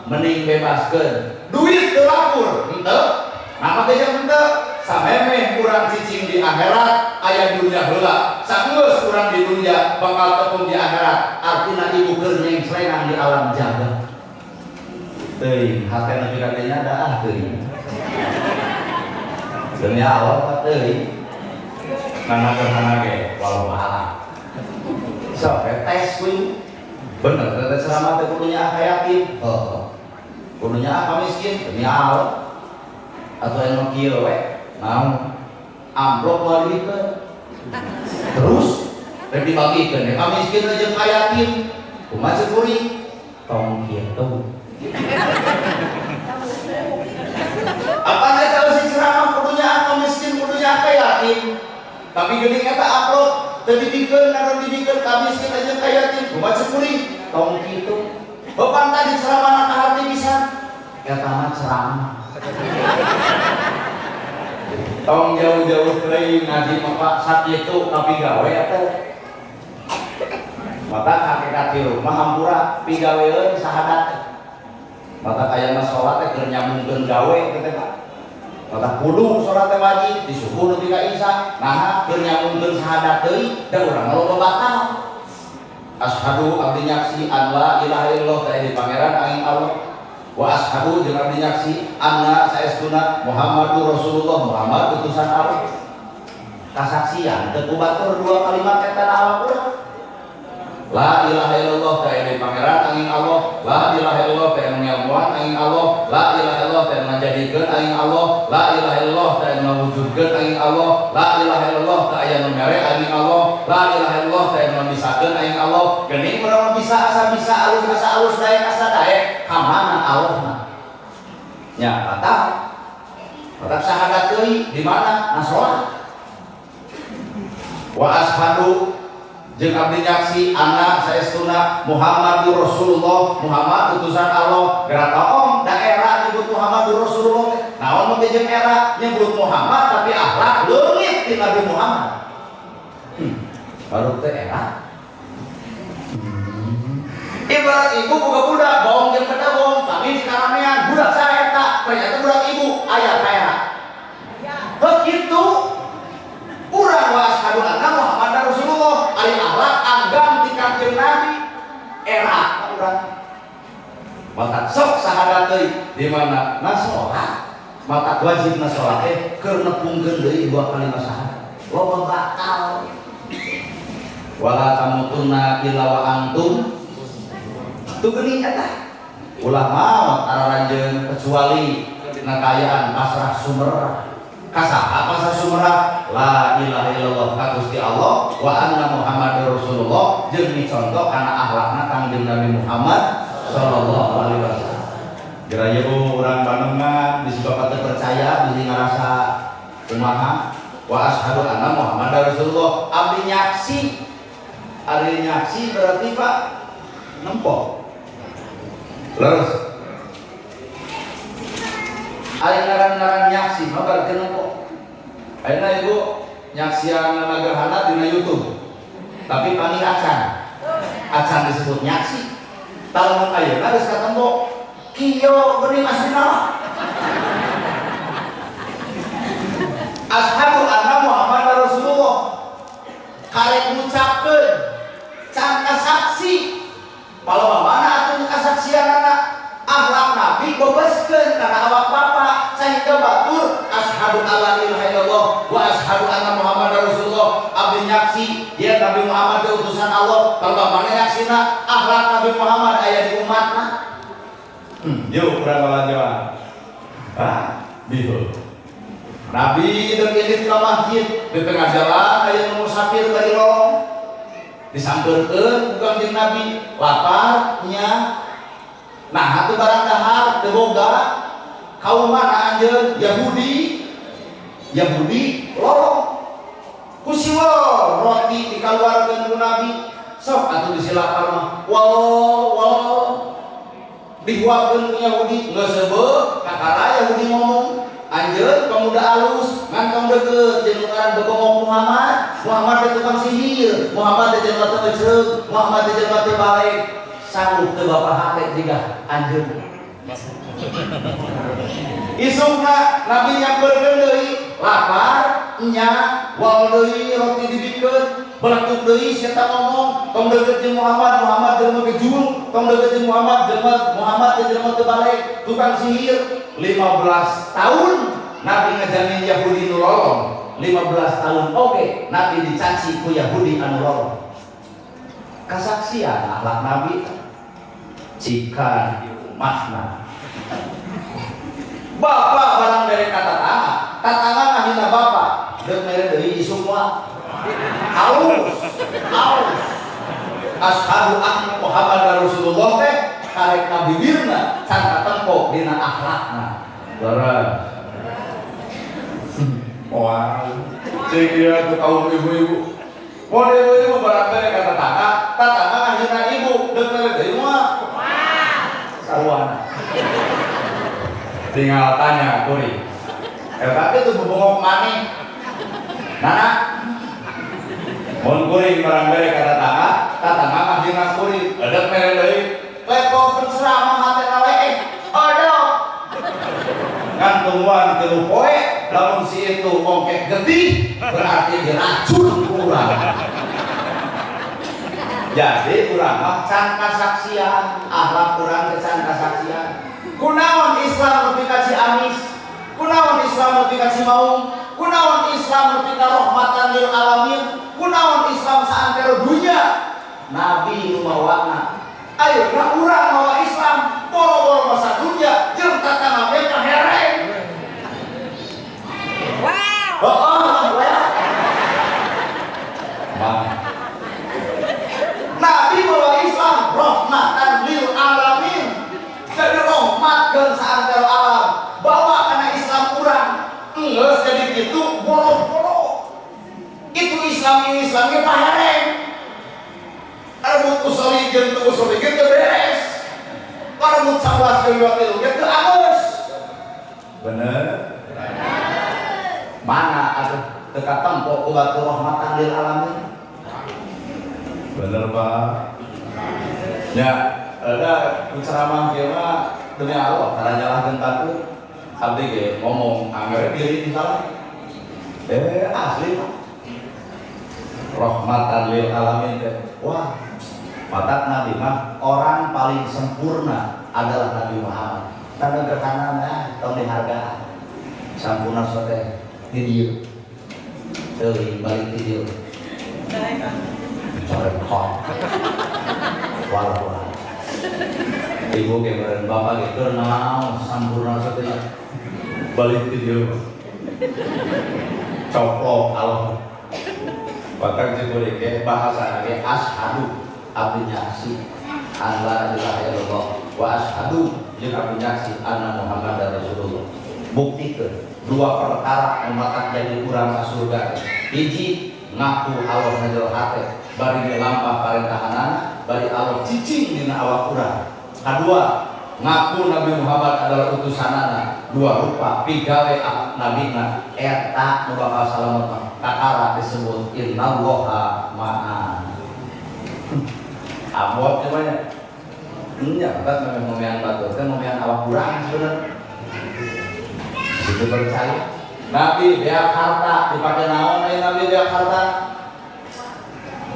mending bebaskeun. Duit teu lapur, henteu. Nah teh jeung henteu, samemeh urang cicing di akhirat aya dunya heula. Sageus urang di dunya bakal tepung di akhirat. Artina ibu keur nyengclengan di alam jagat. Teuing hate nepi ka dinya dah teuing. Dunia Allah teuing. Kana ge walau pahala. Sok tes kuy. Bener teh selamat teh kudunya yakin. Kudunya miskin demi Allah. Atau yang kieu we naon amplop walikeun terus rek dibagikeun ka miskin jeung ka yatim kumaha ceuk kuring tong kieu apa eta si ceramah kudunya ka miskin kudunya ka yatim tapi geuning eta amplop teu dibikeun ngaran dibikeun ka miskin jeung ka yatim kumaha ceuk kuring tong kitu beban tadi ceramah ka hati pisan eta mah ceramah tong jauh-jauh teuing ngaji maka sakitu tapi gawe atuh. Maka hakikat ieu mah hampura pigaweun sahadat. Maka aya mah salat teh keur nyambungkeun gawe teh Pak. Maka kudu salat teh wajib di subuh nepi ka isya. Nah keur nyambungkeun sahadat deui da urang loba batal. Asyhadu abdi nyaksi an la ilaha illallah teh di pangeran angin Allah. Wa ashadu jeung abdi nyaksi anna saestuna Muhammadur Rasulullah Muhammad utusan Allah. Kasaksian teu batur dua kalimat eta awak urang. La ilaha illallah ta ini pangeran angin Allah, la ilaha illallah ta anu nyamuan angin Allah, la ilaha illallah ta anu ngajadikeun angin Allah, la ilaha illallah ta anu ngawujudkeun angin Allah, la ilaha illallah ta aya nu mere angin Allah, la ilaha illallah ta anu bisakeun angin Allah. Geuning urang bisa asa bisa alus asa alus daek asa daek ka mana Allahna. Nya kata maka syahadat deui di mana? Na salat. Wa ashadu jeung abdi nyaksi anna saestuna Muhammadur Rasulullah, Muhammad utusan Allah. Gerak om daerah nyebut Muhammadur Rasulullah. Naon mah jeung era nyebut Muhammad tapi akhlak leungit ti Nabi Muhammad. Baru teh era. Ibarat ibu boga budak bohong jeung kada bohong, kami di karamean budak saeta ternyata budak ibu aya kaera. Begitu urang wa ashadu anna Muhammadar Rasulullah ari akhlak anggam ti Kanjeng Nabi era urang. Maka sok sahadat deui di mana na salat. Maka wajib na salat teh keur nepungkeun deui dua kalimat syahadat. Loba bakal. Wala tamutunna illa wa antum tu geuning eta. Ulah maot araranjeun kecuali dina kayaan pasrah sumerah. Kasaha pasrah sumerah? La ilaha illallah ka Gusti Allah wa anna Muhammadar Rasulullah jeung dicontoh kana akhlakna Kanjeng Nabi Muhammad sallallahu alaihi wasallam. Geraya urang Bandungan disebabkan percaya bisa ngerasa kumaha wa ashadu anna Muhammadar Rasulullah abdi nyaksi. Ari nyaksi berarti Pak nempok. Terus ari ngaran-ngaran nyaksi mah berarti nempok. Ayeuna ibu nyaksian nagahana dina YouTube. Tapi panggil acan disebut nyaksi. Tahun ayeuna geus katempo kieu geuning aslinya. Ashadu anna Muhammadar Rasulullah. Karek ngucapkeun can kasaksi. Palomana atuh kasaksian anak akhlak Nabi bebeskeun kana awak bapak sehingga batur ashadu alla ilaha illallah wa ashadu anna Muhammadar Rasulullah abdi nyaksi dia Nabi Muhammad utusan Allah. Palomana nyaksina akhlak Nabi Muhammad aya di umatna. Yuk urang balanjoan. Bihul. Nabi dan ilit ke masjid di tengah jalan aya nu musafir dari lorong disampeurkeun ku Kanjeng Nabi lapar nya nah atuh barang dahar teu boga kaum mana anjeun Yahudi lorong kusiwa roti dikaluarkeun ku Nabi sok atuh bisi lapar mah wal dihuapkeun ku Yahudi geus seubeuh kakara Yahudi ngomong anjeun pemuda alus ngan tong deukeut jeung ngaran bebongong Muhammad teh tukang sihir, Muhammad teh jelema teu eceug, Muhammad teh jelema teu balik. Sanggup teu bapak hate jiga anjeun. Isukna Nabi nyampeurkeun deui lapar nya wal deui roti dibikeun belatuk deui sia ngomong tong deukeut jeung Muhammad jelema gejul, tong deukeut jeung Muhammad teh jelema teu balik, tukang sihir. 15 tahun Nabi ngejamin Yahudi nu lolong 15 tahun oke Nabi dicaci ku Yahudi anu lolong. Kasaksian akhlak Nabi jika makna bapak barang dari kata tatangga ngahina bapak deuk mere deui isuk mah halus ashadu anna Muhammadar Rasulullah teh karek kabibirna can katempo dina akhlakna. Berat. Wah, cek dia tuh kaum ibu-ibu. Mau ibu-ibu barangkali kata tatangga akhirnya ibu denger dari rumah. Sarwana. Tinggal tanya kuri. Tapi tuh bebongok mani. Nana. Mun kuring barangkali kata tatangga akhirnya kuri. Ada mere deui. Lepo penceramah hati nawe ada kan tungguan telu poe lamun si itu ongkek getih berarti diracun kurang. Jadi urang mah can kasaksian akhlak urang teh can kasaksian. Kunaon Islam nepi ka Ciamis, kunaon Islam nepi ka Cimaung, kunaon Islam nepi ka rahmatan lil alamin, kunaon Islam saantero dunya Nabi nu mawana. Ayo na urang mawa Islam boro-boro masa dunia jeung tatangga ge kahereng. Wow. Nabi bawa Islam rahmatan lil alamin. Jadi rahmat keun saantero alam. Bawa kana Islam urang pahereng. Arbut usoli jeung teu usoli ge teu beres. Arbut 11 jeung 23 ge teu alus. Bener? Mana atuh teu katempo ku batu rahmatan lil alamin? Bener, Pak. Ya, ada ceramah kieu mah demi Allah karena nyalahkeun takut. Abdi ge ngomong anggar diri misalnya. Asli Pak. Rahmatan lil alamin teh. Wah, mata Nabi mah orang paling sempurna adalah Nabi Muhammad. Tanda gerhanana tong dihargaan. Sampurna sote di dieu. Teuing balik di dieu. Corek kok. Wala. Ibu ge beureun bapak ge keur naon sampurna sote balik di dieu. Coplok Allah. Bahkan judul ini bahasa lagi ashadu abdi nyaksi an la ilaha illallah wa ashadu jeung abdi nyaksi anna Muhammadar Rasulullah. Buktikeun dua perkara anu matak jadi urang ka surga. Hiji ngaku Allah ngajel hate bari lampah parendahanana bari Allah cicing dina awak urang. Kadua ngaku Nabi Muhammad adalah utusanana. Dua rupa pigawe nabina eta nu bakal salamet kakara disebut innallaha ma'an. Abot namanya. Nya kita memang ngomean batur teh ngomean awak urang sebenarnya. Itu percaya. Nabi beak harta dipake naon aya Nabi beak harta?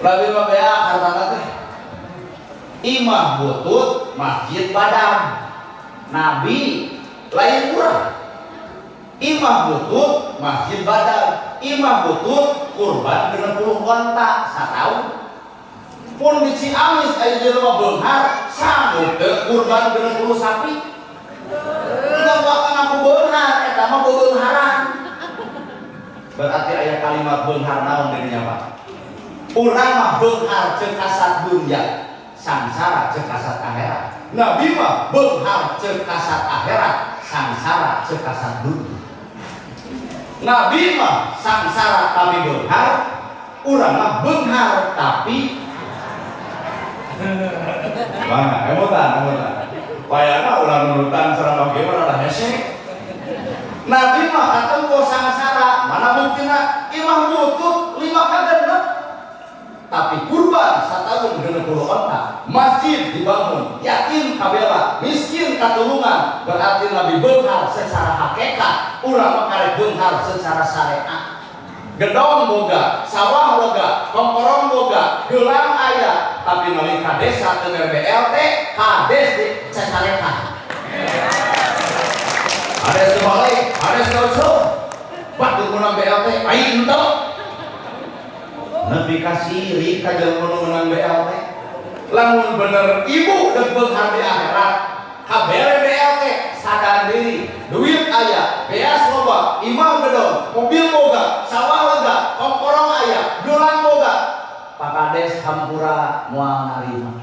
Nabi mah beak harta teh imah butut masjid badan. Nabi lain urang. Imah butut masjid badan. Imah butut kurban 60 onta satahun. Pun di Ciamis aya jelema beunghar sanggup teu kurban 60 sapi. Enggak bakal ngaku beunghar eta mah beunharan. Berarti aya kalimat beunghar naon dirinya Pak? Urang mah beunghar ceuk kasat dunya, sangsara ceuk kasat akhirat. Nabi mah beunghar ceuk kasat akhirat, sangsara ceuk kasat dunya. Nabi mah sangsara tapi beunghar, urang mah beunghar tapi mana emotan. Wayana urang nurutan sareng bagaimana lah hese. Nabi mah katempo sangsara, mana buktina imah butut 5 ka genep. Tapi kurban satahun 60 onta, masjid dibangun, yatim kabela, miskin katulungan, berarti Nabi beunghar secara hakikat, urang mah karek beunghar secara syariat. Gedong boga, sawah boga, komporong boga, gelang aya, tapi nalika desa teu BLT, kades di cacarekan. Hades teu balik, hades teu usul. Batur menang BLT, aing henteu. Nepi ka siri ka jelema nu menang BLT. Lamun bener ibu deuk beunghar di akhirat, kabere BLT sadar diri, duit aya, beas loba, imah gedong, mobil boga, sawah lega, komporong aya, gelang boga. Pak Kades hampura moal narima.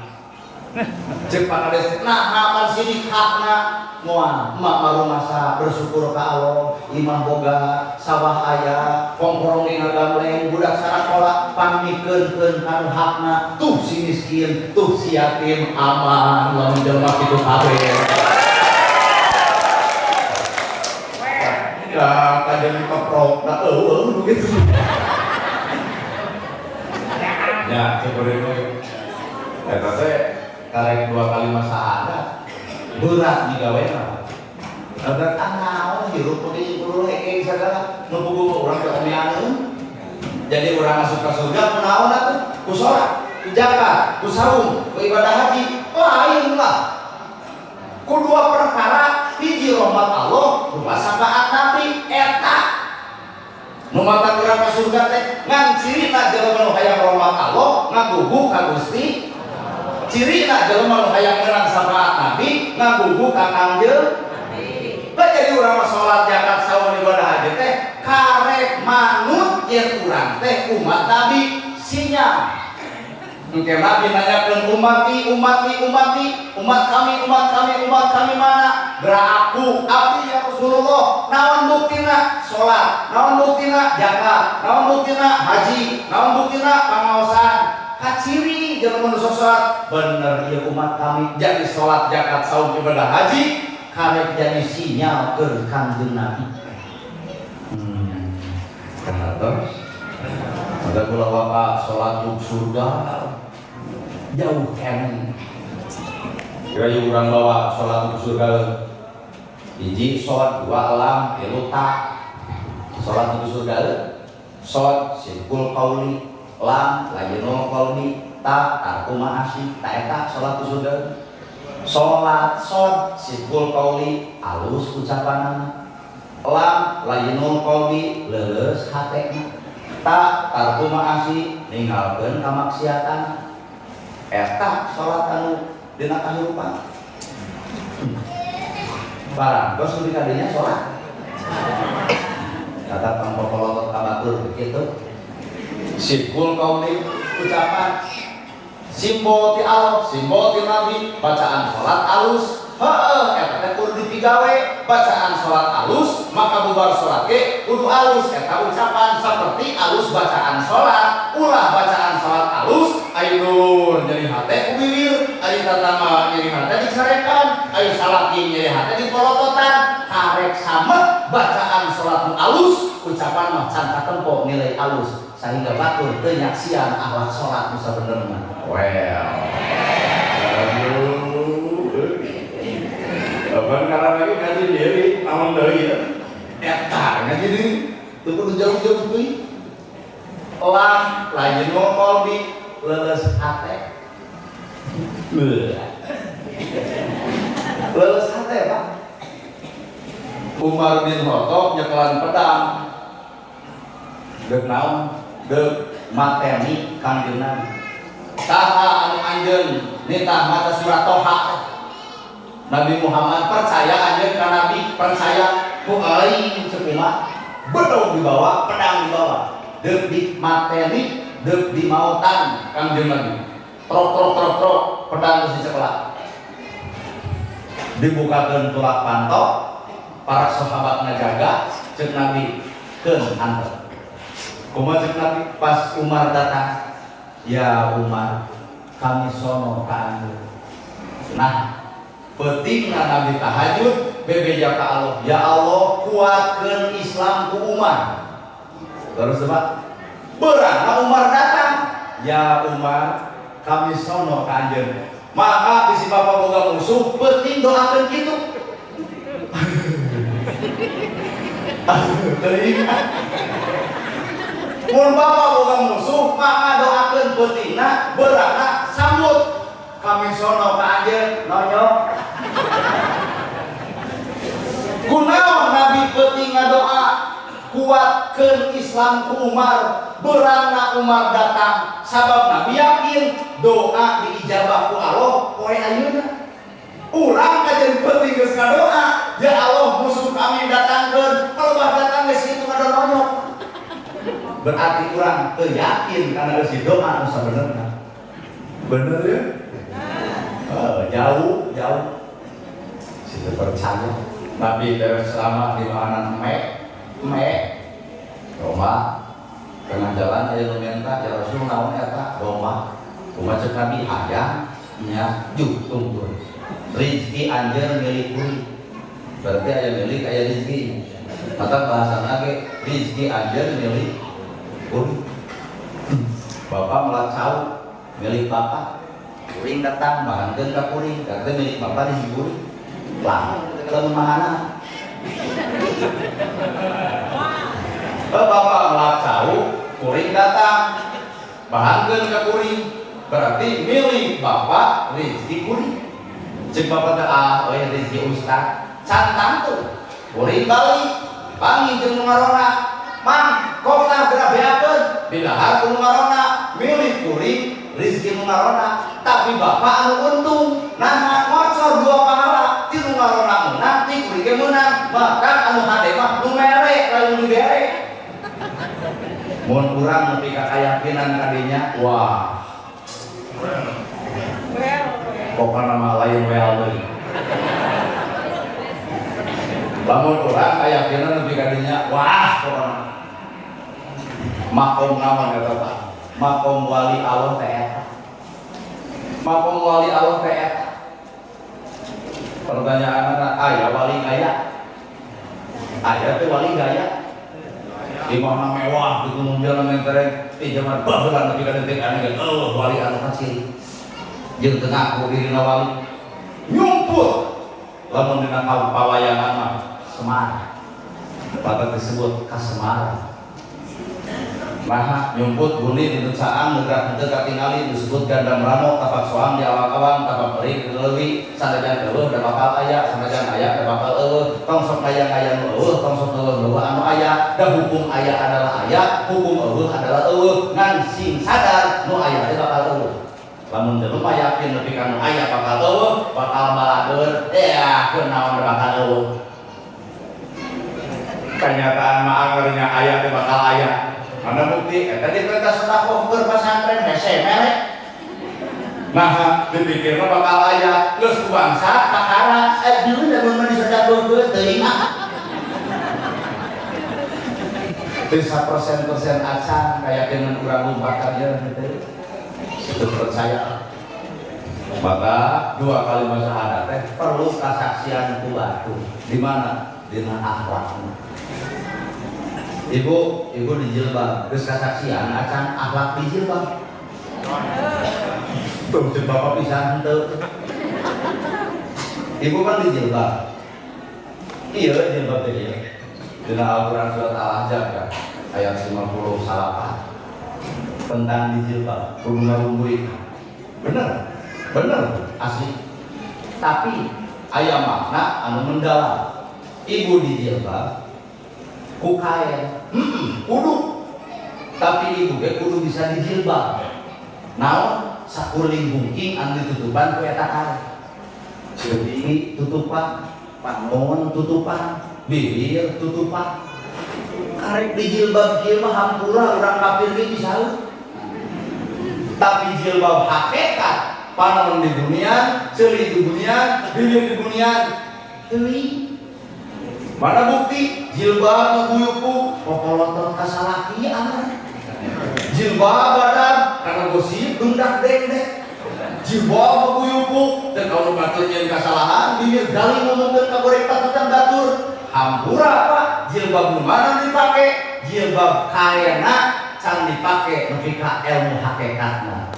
Cek Pak Kades, nah kapan sidik hakna moal emak baru masa bersyukur ka Allah, imah boga, sawah aya, komporong dina gamleng, budak sarakola pamikeun anu hakna, tuh si miskin, tuh si yatim aman lamun jelema kitu kabeh. Ya, kajian keprok, nah begitu. Ya, seperti itu. Eta teh karek 2 kali masa ada berat di gaweana. Berat naon hirup di kudu heke sagala nu puguh urang teh omeaneun. Jadi urang masuk ka surga kunaon atuh? Ku salat, ku zakat, ku saum, ku ibadah haji. Lain lah. Ku 2 perkara hiji rahmat Allah, 2 syafaat Nabi eta. Nu mata urang ka surga teh ngan cirina jelema nu hayang rahmat Allah ngagugu ka Gusti. Cirina jelema nu hayang meunang syafaat Nabi ngagugu ka Kangjeng Nabi. Da jadi urang mah salat zakat saum ibadah haji teh karek manut yen urang teh umat Nabi sinyal. Engke Nabi nanyakeun umati mana? Gerak aku abdi ya Rasulullah. Naon buktina? Salat. Naon buktina? Zakat. Naon buktina? Haji. Naon buktina? Pangaosan. Kaciri jeung mun salat bener ieu umat kami jadi salat, zakat, saum, ibadah haji karek jadi sinyal keur Kanjeng Nabi. Terus ada kula bapak salat di surga jauh kene. Kira urang bawa salat di surga hiji salat dua alam tilu tak. Salat di surga salat simpul qauli lam lajenul qauli tak tarkuma asy tak eta salat di surga. Salat simpul qauli alus ucapanana. Lam lajenul qauli leuleus hatena. Tak tarkuma asy ninggalkeun kamaksiatan. Eta salat anu dina kahirupan. Barang tos di kadinya salat. Kata Kang Popolotot kabatur begitu. Simpul qauli ucapan, simbol ti Allah, simbol ti Nabi, bacaan salat alus. Heeh, eta teh kudu dipigawe, bacaan salat alus, maka bubar salat ge kudu alus. Eta ucapan seperti alus bacaan salat, ulah bacaan salat alus, ayo nyeri hate ku bibir, ayo tatama nyeri hate dicarekan, ayo salaki nyeri hate dipolototan, karek samet bacaan salat nu alus, ucapan mah can katempo nilai alus, sehingga batur teu nyaksian akhlak salat nu sabenerna. Abang karena lagi ngaji diri, namun dari ya, eta ngaji diri, tuh kudu jauh-jauh tuh. Lam, lain ngomong di leles hate, leles hate pak. Umar bin Khattab nyekelan pedang, dek naon, dek mateni Kanjeng Nabi. Saha anu anjeun nitah mata surat Toha. Nabi Muhammad percaya anjeun ka Nabi, percaya ku aing sepima bedog dibawa, pedang dibawa, deuk di mateni, deuk di mautan Kanjeng Nabi. Trok pedang geus dicekelak. Dibukakeun tulak pantok, para sahabat ngajaga, ceuk Nabi keun hanter. Kumaha ceuk Nabi pas Umar datang, ya Umar, kami sono ka anjeun. Nah, pentingna Nabi tahajud bebeja ka Allah, ya Allah kuatkeun Islam ku Umar. Terus apa? Berana Umar datang, ya Umar kami sono ka anjeun. Maka bisi bapak boga musuh penting doakeun kitu. Teringat. Mun bapak boga musuh maka doakeun pentingna berana sambut. Kami sono ka anjeun nonyok. Kunaon Nabi penting ngadoa kuatkeun Islam ku Umar, berana Umar datang sabab Nabi yakin doa diijabah ku Allah poe ayeuna. Urang kajen penting geus ngadoa, ya Allah musuh kami datangkeun, kalau datang geus kitu ngadononyok. Berarti urang teu yakin kana geus doa anu sabenerna. Bener ya? Jauh situ percaya Nabi terus selama di mana domba tengah jalan aya nu minta ya Rasul naon eta domba kumaha ceuk Nabi hayang nya juk tungtur rezeki anjeun milik kuring berarti aya milik aya rezeki mata bahasana ge rezeki anjeun milik kuring bapak melacau milik bapak kuring datang bahankeun ka kuring karena milik bapak di kuring lah kelemahanna bapak melacau kuring datang bahankeun ka kuring berarti milik bapak rezeki kuring ceuk bapak teh we rezeki ustad cantang tuh kuring balik panggil jeung nu ngarona mang kok tah geura beakeun didahar ku nu ngarona milik kuring rezeki nu ngarona tapi bapak anu untung nah ngocor dua pahala ti nu ngarona menang ti kuring ge menang maka anu hade mah nu mere lain nu dibere mun urang nepi ka kayakinan kadinya wah pokoknya mah lain well deui. Lamun urang aya kena nepi ka dinya, wah pokona makom naon eta tah? Makom wali Allah teh eta. Makom wali Allah teh eta. Pertanyaanna aya wali gaya? Aya teh wali gaya? Di mana mewah gitu mobil mentereng di zaman baheula nepi ka detik anu ge wali anu kacil. Jeung teu ngaku dirina wali. Nyumput. Lamun dina pawayangan mah Semar. Maka disebut kasemar. Nah, nyumput buni di saang negara dekat tinggali disebut gandam ramo tapak soang di awak-awang tapak beri leuwih sanajan eueuh da bakal aya sanajan aya da bakal eueuh tong sok aya eueuh tong sok eueuh anu aya da hukum aya adalah aya hukum eueuh adalah eueuh ngan sing sadar nu aya teh bakal eueuh lamun teu mah yakin nepi ka nu aya bakal eueuh bakal balageun ya kunaon da bakal eueuh kenyataan mah angeurnya aya teh bakal aya. Mana bukti? Tadi perintah sedekah keur pasantren hese merek. Nah, dipikirna bakal aya geus ku bangsa kakara dulu da mun disedekahkeun teuing mah. 1% acan kayak dengan kurang lumpakan ya gitu. Itu percaya. Maka 2 kalimat syahadat teh perlu kesaksian kuat tuh. Di mana? Di akhlakna. Ibu di jilbab, terus kesaksian acan akhlak di jilbab. Tuh bapak pisan tuh. Ibu kan di jilbab. Iya jilbab teh. Dina Al-Qur'an surat Al-Ahzab kan ayat 50 salapan tentang di jilbab kudu ngarumbui. Bener asli. Tapi aya makna anu mendalam. Ibu di jilbab ku kain, kudu. Tapi ibu ge kudu bisa dijilbab. Naon sakuring bungking anu ditutupan ku eta kain. Jadi tutupan, pangon tutupan, bibir tutupan. Karek dijilbab kieu mah hampura urang kafir ge bisa. Tapi jilbab hakikat panon di dunia, ceuli di dunia, bibir di dunia, teuing. Mana bukti jilbab nguyupu popoloton kasalaki anak jilbab badan karena gosip dundak dek jilbab nguyupu dan kalau batur yang kesalahan bibir gali ngomongkeun ka goreng tatutan batur hampura apa jilbab mana dipake jilbab kaena can dipake nepi ka ilmu hakikatna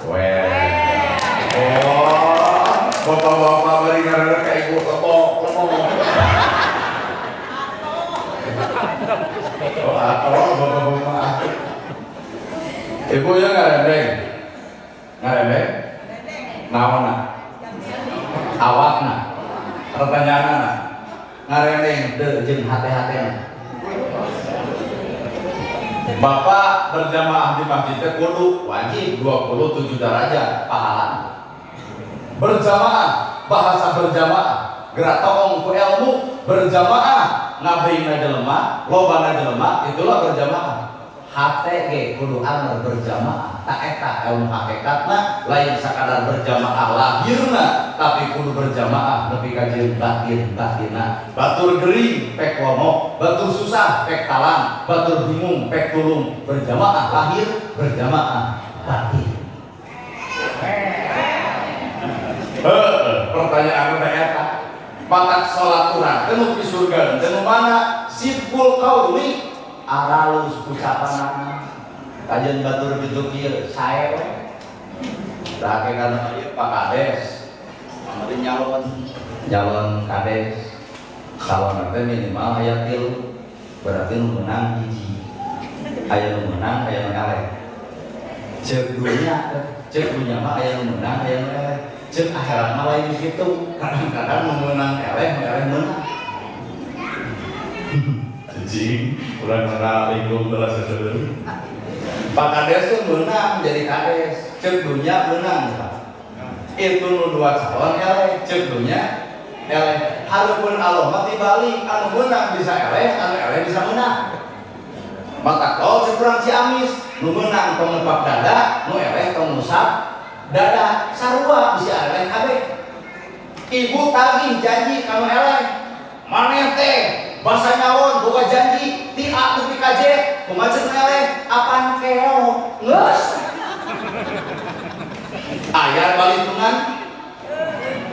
bapak-bapak bari ngaranna ka ibu lemong bapak-bapak ibu ya ngarendeng naonna awakna pertanyaanna ngarendeng teu jeung hate-hatena bapak berjamaah di masjid teh kudu wajib 27 derajat pahala berjamaah bahasa berjamaah gerak tolong ku ilmu berjamaah ngabdina jelema, lobana jelema itulah berjamaah. Hate ge kudu amal berjamaah. Tak eta ilmu hakikatna lain sakadar berjamaah lahirna, tapi kudu berjamaah nepi ka jeung batin-batinna. Batur gering pek lomo, batur susah pek talang, batur bingung pek tulung. Berjamaah lahir, berjamaah batin. Pertanyaan eta batak sholat urang teu di surga teu mana siful qauli aralus ucapanana kajian batur kitu kieu sae we da kana ieu Pak Kades amari nyalon kades calon teh minimal aya 3 berarti nu menang hiji aya nu menang aya nu eleh ceuk dunya mah aya nu menang aya nu eleh cek akhirat mah lain gitu kadang-kadang menang eleh menang cicing urang ngara lingkung gelas sedeul Pak Kades tuh menang jadi kades cek dunya menang Pak itu nu 2 calon eleh cek dunya eleh hareupeun Allah mah tibalik anu menang bisa eleh anu eleh bisa menang mata kalau sekurang Ciamis nu menang tong nepak dada nu eleh tong ngusap dada sarua bisa eleh kabeh Ibu tagih janji kamu eleh. Maneh teh basa nyawon boga janji ti A nepi ka Z. Kumaha ceuk eleh? Apaan keo? Geus. Aya balitungan?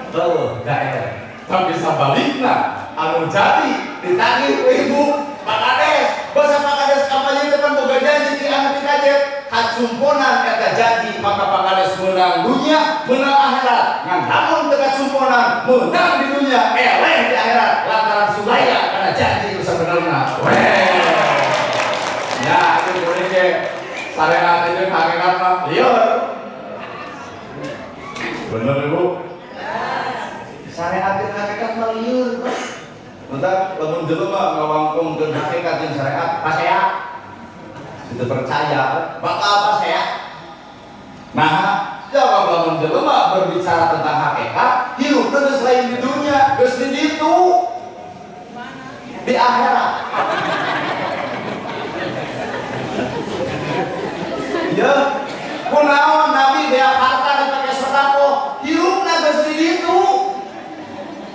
Tuh, gak eleh. Tapi sabalikna anu jadi ditagih ku ibu Pak Kades. Basa Pak Kades kampanye depan boga janji ti A nepi ka Z. Kacumponan eta janji maka Pak Kades menang dunia, menang akhirat. Ngan lamun teu kacumponan, menang di dunia, eleh di akhirat lantaran sulaya karena janji itu sebenarnya. Ya, itu boleh ke syariat itu hakikat mah lieur. Bener Ibu? Syariat itu hakikat mah lieur. Entah lamun jelema ngawangkungkeun hakikat jeung syariat, pasea. Itu percaya bakal pasea. Nah, jawab lamun jelema berbicara tentang hakikat, hirup geus lain di dunia, geus di ditu. Di akhirat. Ya, kunaon Nabi bea harta dipake sedekah, hirupna geus di ditu.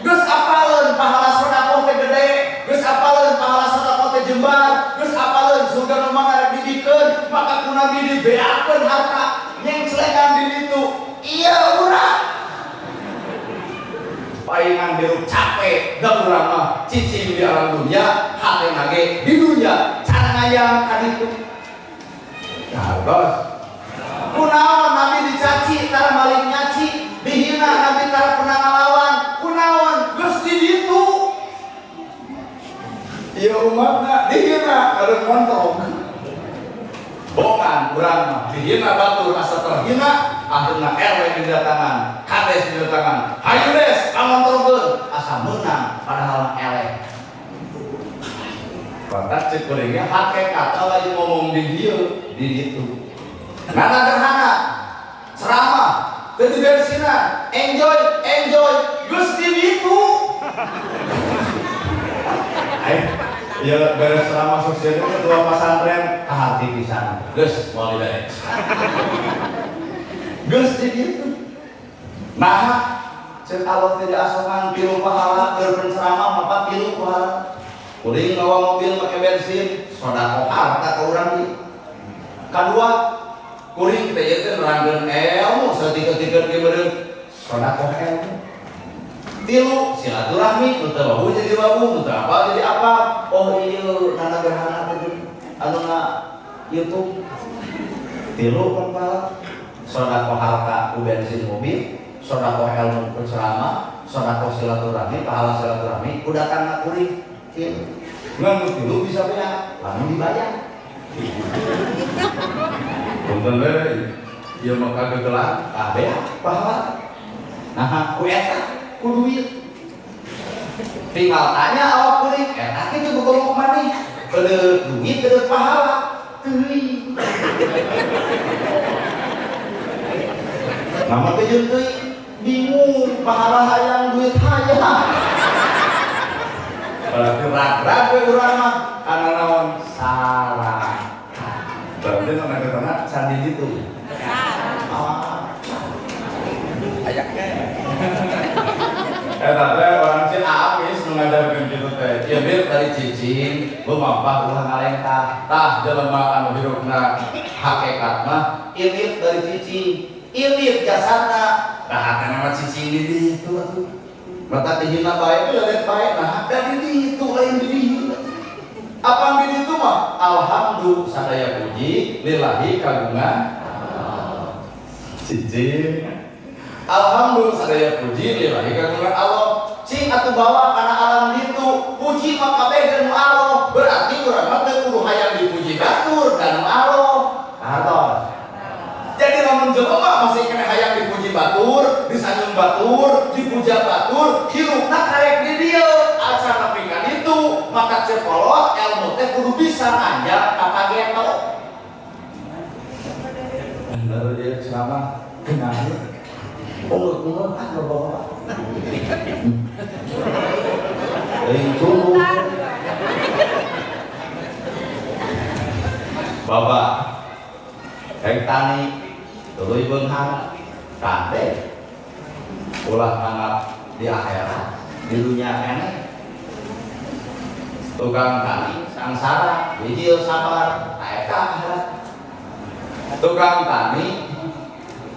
Geus apaleun pahala sedekah teh gede, geus apaleun pahala sedekah teh jembar, geus apaleun surga nu mangga didikeun, maka ku Nabi dibeakeun harta nyengcelengan di ditu. Iya urang. Palingan hirup capek, gak urang mah cicing di alam dunia, hati nage di dunia, cara ngayang kan itu. Nah, bos. Kunaon Nabi dicaci, tara maling nyaci, dihina Nabi tara pernah ngalawan. Kunaon geus di ditu. Ieu umatna dihina kada kontrol. Bongan urang mah dihina batur asa terhina, akhirna RW didatangan, Kades didatangan. Hayu des, kamontrolkeun asa meunang padahal eleh. Pantas cek kuringnya hakikat lagi ngomong di dieu di ditu. Nana gerhana ceramah kebersihan enjoy geus di ditu. Ya beres ceramah sukses ketua pesantren kahati pisan. Geus moal diberes. Geus di ditu. Nah, cek Allah tidak asokan pilu pahala keur penceramah mapa pilu pahala. Kuring ngawa mobil make bensin, sedekah harta ka urang ieu. Kadua, kuring teh ieu teh nerangkeun ilmu satika-tikeun ge beureum sedekah ilmu. Tilu, silaturahmi, nu teu babu jadi babu, nu teu apa jadi apa. Oh ieu nana gerhana teh anu na YouTube. Tilu kepala sedekah harta ku bensin mobil, sedekah ilmu penceramah, sedekah silaturahmi, pahala silaturahmi ku datang ka kuring. Ngan tilu bisa beak, lamun dibayar. Punten we, ieu mah kagegelan, beak pahala. Nah, ku eta ku duit. Tinggal tanya awak kuring, eta kitu bogolok maneh. Keudeuh duit, keudeuh pahala. Teuing. Namun teh teuing bingung, pahala hayang duit hayang. Berat-berat we urang mah kana naon salah. Berarti mana ketana sandi ditu. Ayak teh. Eta teh orang Cina apis nu ngajarkeun kitu teh. Ieu bir dari cicing, lumampah ulah ngalengtah. Tah jelema anu hirupna hakikat mah ilit dari cicing. Ilit jasadna. Tah kana mah cicing di ditu atuh. Mata tihina bae lihat bae, nah dari itu lain di dieu. Apa di ditu mah? Alhamdulillah sadaya puji lillahi kagungan cicing. Alhamdulillah sadaya puji lillahi kagungan Allah. Cing atuh bawa kana alam ditu, puji mah kabeh deun Allah. Berarti urang mah teu kudu hayang dipuji batur dan Allah. Atos. Jadi lamun jelema masih kena hayang dipuji batur, disanjung batur, dipuja batur, hirupna karek di dieu. Acara pinggan itu, maka cepolot ilmu teh kudu bisa ngajak ka kageto. Bener dia ceramah kenal. Umur ah bapak. Itu Bapak kayak tani tuluy beunghang kade ulah nganggap di akhirat. Di dunia ini tukang tani sangsara hijil sabar eta akhirat. Tukang tani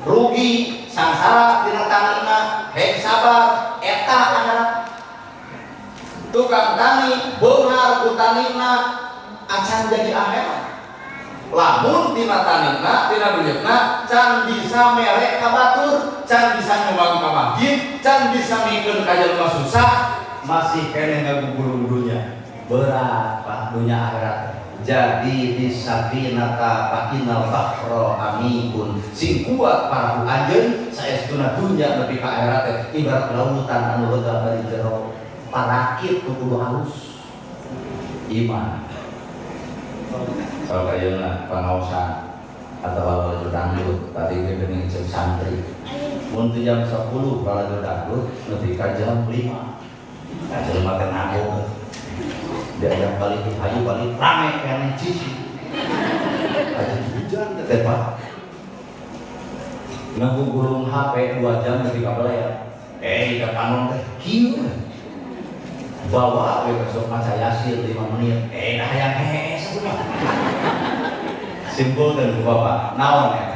rugi sangsara dina tanina hek sabar eta akhirat. Tukang tani beunghar ku tanina acan jadi akhirat. Lamun tina tanina tina duitna can bisa merek ka batur, can bisa nyumbang ka masjid, can bisa mikeun ka jelema susah, masih kene ngagugulung dunya. Berat Pak dunya akhirat. Jadi di safinata fakinal fakhra amikun. Sing kuat para anjeun saestuna dunya nepi ka akhirat ibarat lautan anu lega bari jero. Parakit kudu halus. Iman. Kalau kayaknya pengawasan atau kalau dangdut tadi itu dengan jam santri untuk jam 10 kalau dangdut lebih ke jam 5 aja makan nanggung diajak balik di kayu balik rame karena cici aja hujan tetep nanggung gulung HP 2 jam lebih kabel ya tidak kanon teh kieu bawa besok masa yasin 5 menit dah yang simpul dan bapak naon ya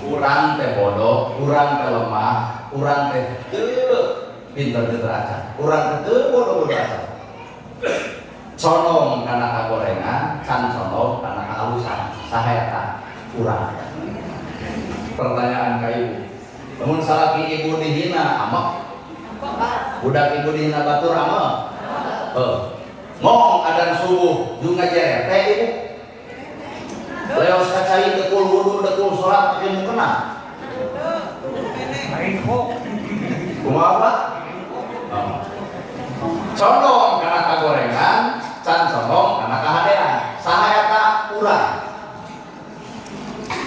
urang teh bodoh urang teh lemah urang teh pinter-pinter aja urang teh bodoh aja condong karena kagorengan can condong karena kehalusan saha urang. Pertanyaan ka ibu namun salaki ibu dihina amek budak ibu dihina batur amek ngomong adan subuh juga jeret teh ibu leos kacai dekul wudu dekul sholat ilmu kena kumaha Pak? Condong karena kagorengan can condong karena kahadean sahayata urang.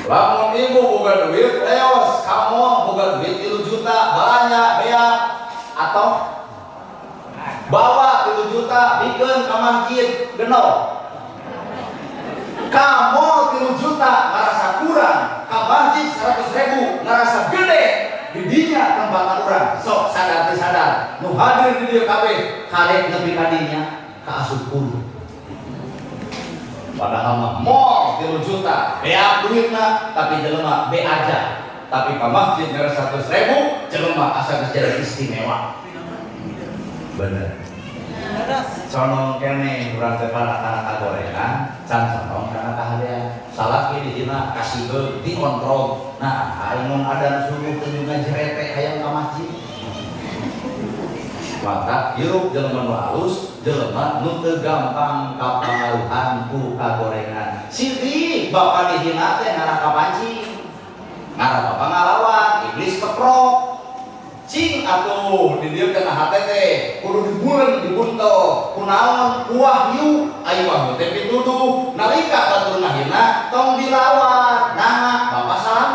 Lamun ibu boga duit leos kamu boga duit 3 juta banyak beak atau bawa 3 juta bikin ke masjid genol kamu 3 juta ngerasa kurang ke masjid 100.000 ngerasa gede di dinya tempat orang sok sadar nu hadir di dia kabeh karek nepi kadinya ka asup kudu padahal mah mall 3 juta beak duitna tapi jelema be aja tapi ke masjid ngerasa 100.000 jelema asa jadi istimewa bener conong kene urang teh kana kagorengan can conong kana kahadean salaki di dina kasih dikontrol nah ayeuna adan subuh teh juga jerete hayang ka masjid maka hirup jelema nu halus jelema nu teu gampang kapangaruhan ku kagorengan siri bapa di dina teh ngara kapancing ngara bapa ngalawan iblis keprok cing atuh di dieu kana hate teh kudu dibuleun dibunto kunaon wahyu aya wahyu teh pituduh nalika batur mahina tong dilawan nah bapak salam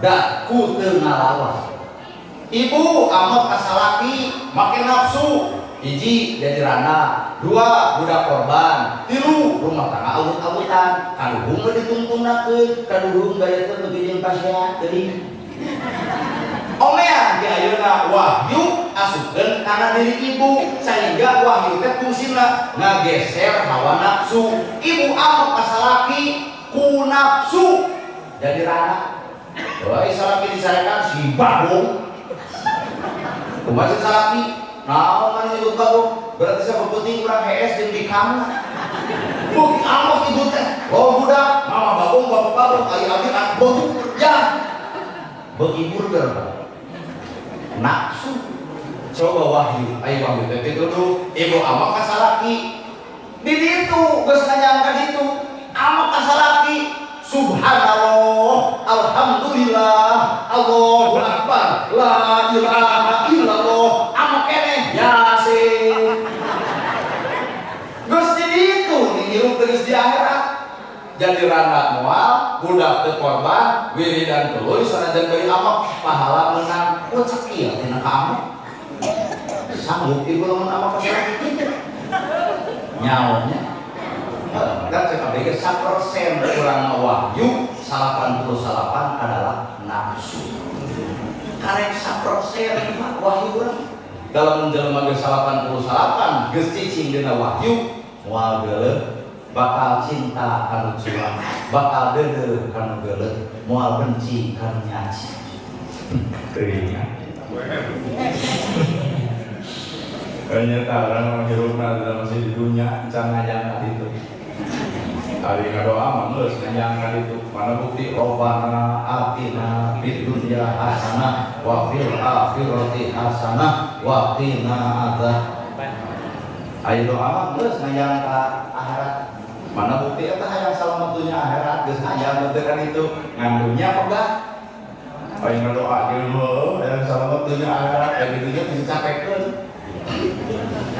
da ku teu ngalawan ibu amet kasalaki make nafsu hiji jadi rana 2 budak korban 3 rumah tangga awut-awutan kaduhung ditungtungnakeun kaduhung gaya teh teu jeung pasea teuing omean di ayeuna wahyu asupkeun kana diri ibu sehingga wahyu teh fungsina ngageser hawa nafsu ibu amet kasalaki ku nafsu jadi rana wah salaki disarekan si babong kumaha salaki naon mana nyebut babong berarti sabeputing urang HS jeung di kamu beuki amat ibu teh oh budak mama babong bapak babong aya abdi anak babong ya beuki burger nafsu coba wahyu ayo wahyu teh dulu ibu amak kasalaki di ditu geus nganyangka ditu amak kasalaki subhanallah alhamdulillah Allahu akbar la ilaha illallah amak keneh yasin geus di ditu ngirup geus di akhirat jadi rana moal budak teu korban wiridan tuluy sanajan bari amak pahala menang kocak ieu tina ka amak sanggup ibu lamun amak kasih kitu nyaonya kan cek abg 1% kurang wahyu 88 adalah nafsu karek sapersen wahyu urang. Dalam menjelma geus 88 geus cicing dina wahyu moal geuleuh bakal cinta kanu cuang, bakal deudeuh kanu geuleuh, moal benci kanu nyaci. Teuing. Ternyata orang menghirupna dalam masih di dunia can ngajangkan itu. Hari ngadoa mah geus ngajangkan itu. Mana bukti Rabbana atina fid dunya hasanah wa fil akhirati hasanah wa qina adzab. Ayo doa mah geus ngajangkan akhirat. Mana bukti eta hayang salamet dunya akhirat geus ngajangkan tekan itu ngandunya pegah. Ayo ngadoa kieu hayang salamet dunya akhirat kayak gitu nya bisa capekeun.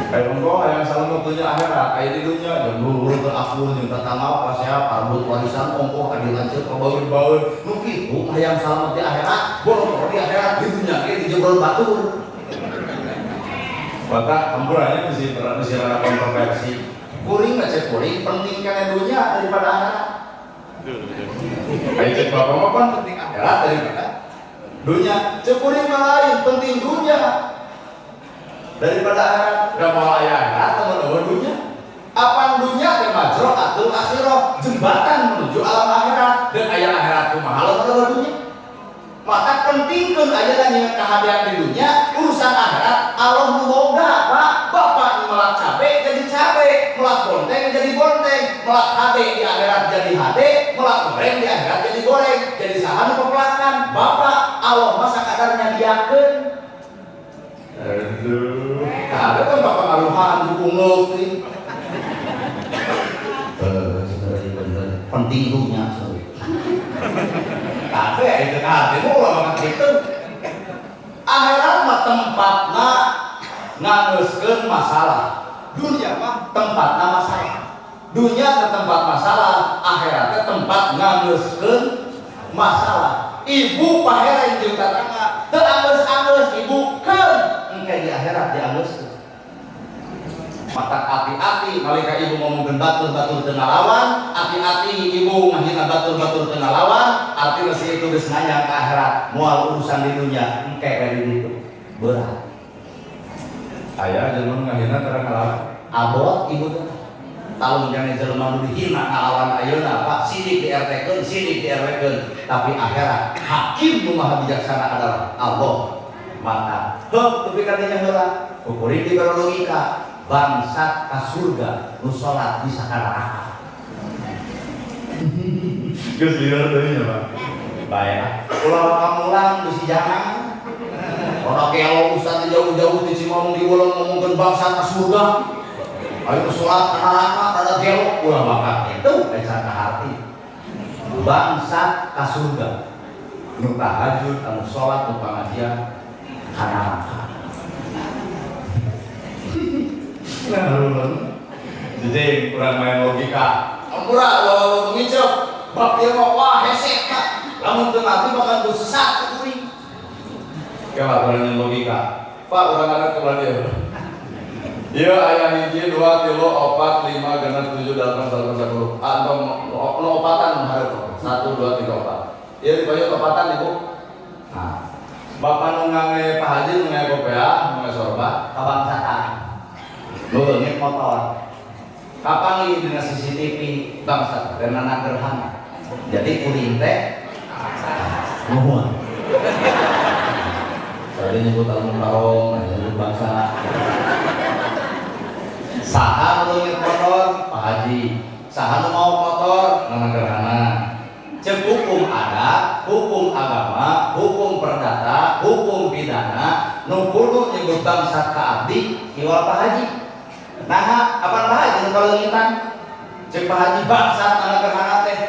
Kayak engkau yang selalu punya akhirat, kayak di dunia dan dulu terakhir yang tertama pas ya parbut warisan engkau akan dilanjut ke bawah-bawah mungkin yang selamat di akhirat, bolong di akhirat di dunia kayak dijebol batur. Maka campurannya mesti ada kontroversi. Kuring nggak cek kuring, penting karena dunia daripada akhirat. Kayak cek bapak mah kan penting akhirat daripada dunia. Cek kuring mah lain, penting dunia daripada akhirat. Udah mau ayah akhirat teman-teman dunia. Apa dunia ke majro atul akhirah jembatan menuju alam akhirat dan ayah akhirat kumaha pada dunia. Maka pentingkeun aya nya kehadiran di dunia urusan akhirat Allah muboga Pak. Bapak melak cabe jadi cabe, melak bonteng jadi bonteng, melak hade di akhirat jadi hade, melak goreng di akhirat jadi goreng, jadi sahan peplakan. Bapak Allah masa kadarnya diakeun. Aduh, ada kan bapak ngaruhan dukung ngelti. Sebenarnya bener penting dunia. Tapi itu kabeh mau banget gitu. Akhirat mah tempatna ngageuskeun masalah. Dunia mah tempatna masalah. Dunia ke tempat masalah, akhirat ke tempat ngageuskeun masalah. Ibu pahereng jeung tatangga teu anggeus-anggeus ibu keun engke di akhirat dianggeuskeun. Maka hati-hati malika ibu ngomongkeun batur-batur teu ngalawan, hati-hati ibu ngahina batur-batur teu ngalawan, artinya si itu geus nganyang ka akhirat, moal urusan di dunia engke ka di ditu. Berat. Aya jelema ngahina teu ngalawan, abot ibu teh. Talung jangan jelema nu dihina ngalawan ayeuna Pak, sidik di RT-keun, sidik di RW-keun, tapi akhirat hakim nu maha bijaksana adalah Allah. Maka heuh tepi ka dinya heula, kuring di logika bangsat ka surga nu salat bisa ka neraka. Geus lieur deui nya Pak. Bae. Ulang-ulang geus jangan. Ora kelo ustaz jauh-jauh di Cimong diulang ngomongkeun bangsat ka surga. Ayo sholat ke neraka, ada gelok ulah bakal itu ecan ke hati. Bangsat ke surga, nu tahajud, nu sholat, nu pengajian, ke neraka. Nah, jadi kurang main logika. Ampura, lo ngicep, bab dia mau wah hesek pak. Lamun teu mati bakal sesat ke kuring. Kayak kurang logika. Pak, orang anak kebelah dia. Iya ayah hiji 2 3 4 5 6 7 8 9 10. Antum no opatan hareup. 1 2 3 4. Ieu dibayar opatan Ibu. Nah, Bapak nu ngangge Pak Haji nu ngangge kopea, nu ngangge sorba, kabangsatan. Nu leungit motor. Kapangi dina CCTV bangsat dan anak gerhana. Jadi kuring teh nuhun. Tadi nyebut alun-alun, nyebut bangsa. Saha leungit motor Pak Haji, saha mau motor nana gerhana. Cek hukum adat, hukum agama, hukum perdata, hukum pidana, nu kudu nyebut bangsat ka abdi iwal Pak Haji. Nah, apa Pak Haji nu kaleungitan? Cek Pak Haji bangsat nana gerhana teh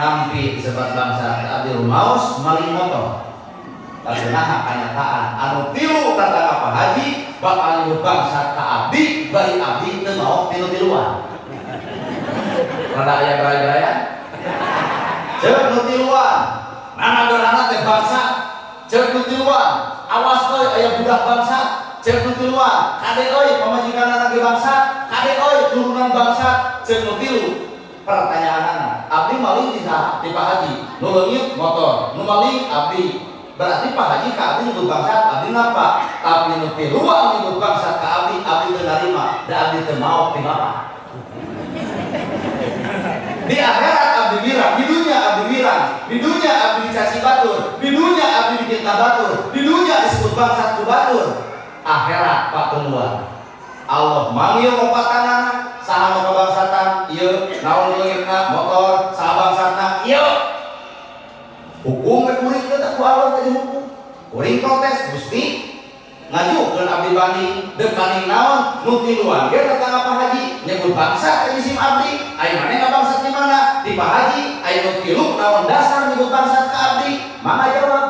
nampi disebut bangsat ka abdi rumaos maling motor. Tapi nah kanyataan anu tilu kata Pak Haji bakal nyebut bangsat ka abdi bari abdi teu mau tilu-tiluan. Rada aya gaya-gaya. Ceuk nu tiluan. Nana gerhana teh bangsat. Ceuk nu tiluan. Awas euy aya budak bangsat. Ceuk nu tiluan. Kade euy pamajikanana ge bangsat. Kade euy turunan bangsat. Ceuk nu tilu. Pertanyaanana, abdi maling di saha? Di Pak Haji. Nu leungit motor, nu maling abdi. berarti Pak Haji ka abdi nyebut bangsat abdi napa tapi nu tiluan nyebut bangsat ka abdi teu narima da abdi teu mau ti bapak. Di akhirat abdi wirang, di dunia abdi wirang, di dunia abdi dicaci batur, di dunia abdi difitnah batur, di dunia disebut bangsat ku batur. Akhirat Pak Tumbuhan Allah manggil lopatanana saha nu kabangsatan ieu naon leungitna motor saha bangsatna ieu hukum we kuring teh ku Allah teh hukum kuring protes Gusti ngajukeun abdi banding deuk banding naon nu tiluan ge datang Pak Haji nyebut bangsat teh isim abdi ai maneh ngabangsat di mana di Pak Haji ai nu tilu naon dasar nyebut bangsat ka abdi mana jawab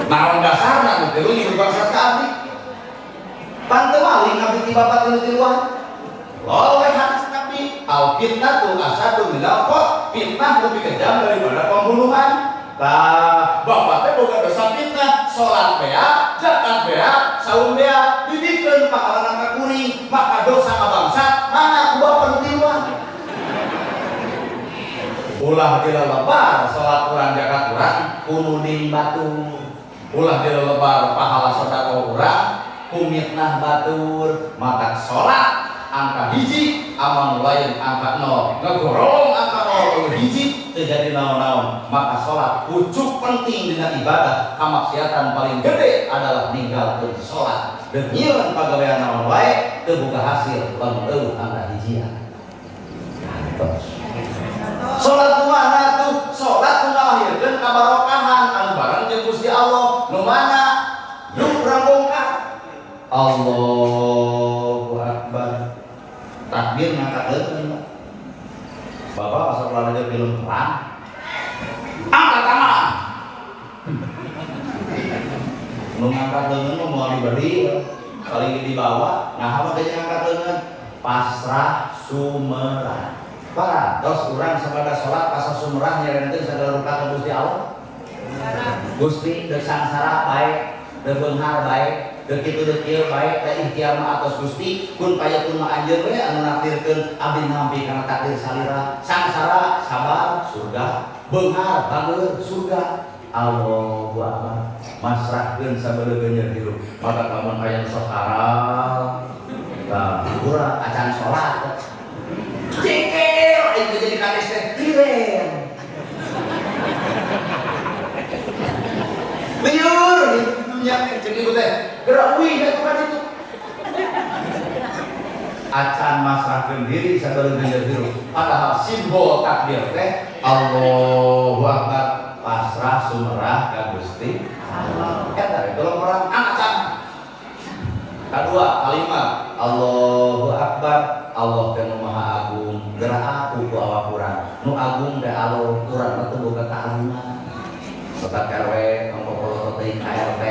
naon dasarna nu tilu nyebut bangsat ka abdi panteu maling abdi ti bapak teu tiluan lalu we hadis Nabi al fitnatu asadu minal qatl fitnah lebih kejam daripada pembunuhan. Tah bapak teh boga dosa fitnah salat bea zakat bea saum bea didikeun pahalana ka kuring maka dosa ngabangsat mana ku bapak nu tiluan ulah dilelebar salat urang zakat urang kununing batu ulah dilelebar pahala sedekah urang kumitnah batur maka salat angka hiji amal lain angka 0 ngegorong angka 0 hiji terjadi naon-naon maka sholat pucuk penting dengan ibadah kamaksiatan paling gede adalah ninggalkeun sholat dan nyieun pagawean naon wae teu boga hasil lamun angka hijian sholat kumaha tuh sholat nu ngahirkeun kabarokahan anu bareng jeung Gusti Allah nu mana yuk urang bongkar Allahu Akbar takbir ngangkat bapak pas olahraga film perang angkat tangan nu ngangkat leungeun nu moal dibeli paling dibawa nah apa teh ngangkat leungeun pasrah sumerah parantos urang sabada salat pasrah sumerah nyarenteun sagala rukat Gusti Allah Gusti deuk sangsara bae deuk beunghar bae deuk kitu deuk kieu bae teh ikhtiar mah atos Gusti kun payatun mah anjeun we anu nakdirkeun abdi nampi kana takdir salira sangsara sabar surga beunghar bangeul surga Allahu Akbar masrahkeun sabeureun hirup maka lamun aya sok haram tah urang acan salat ceker itu jadi kades teh kiren liur yang cek ibu teh gerak wih kan itu acan masrahkeun diri sabeureun hirup padahal simbol takbir teh Allahu Akbar pasrah sumerah ka Gusti Allah eta kalau orang acan kedua kalimat Allahu Akbar Allah teh nu maha agung gerak aku ku awak urang nu agung teh Allah urang teh boga kaagungan sobat RW ngomong teh KRT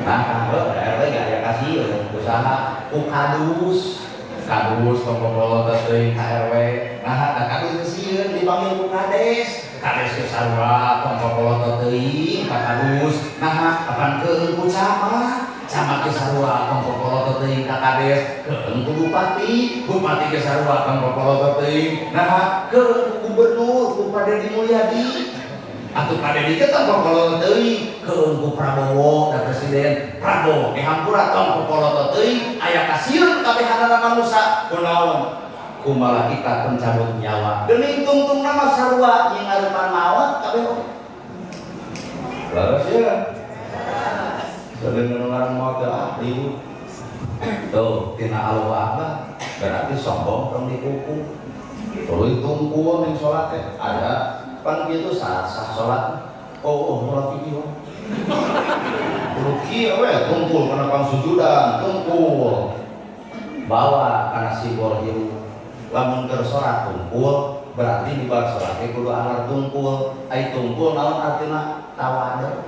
nah RW gak ada kasih usaha ku kadus ngomong teh KRW nah kadus sieun dipanggil ku kades ke sarua ngomong teh ka kadus nah apankeun ku camat ke sarua ngomong teh ka kades keun ku bupati ke sarua ngomong teh nah keun ku gubernur ku Padedi Mulyadi atuh Padedi teh ngomong teh keun ku Prabowo dan Presiden Prabowo dihampura tong popolo teh aya kasieun kabehanana manusia kunaon ku malaikat pencabut nyawa geuning tungtung nama sarua yang ngarupan maut kabeh oge laras ya sebenarnya orang mau ke ahli tuh tina Allahu Akbar berarti sombong tong dikuku tuluy tungkul ning salat teh ada pan kitu sah salat mulai video kieu we tungkul kana pang sujudan tungkul bawa kana simbol hirup lamun keur salat tungkul berarti di bar salat teh kudu alar tungkul ai tungkul naon artina tawadu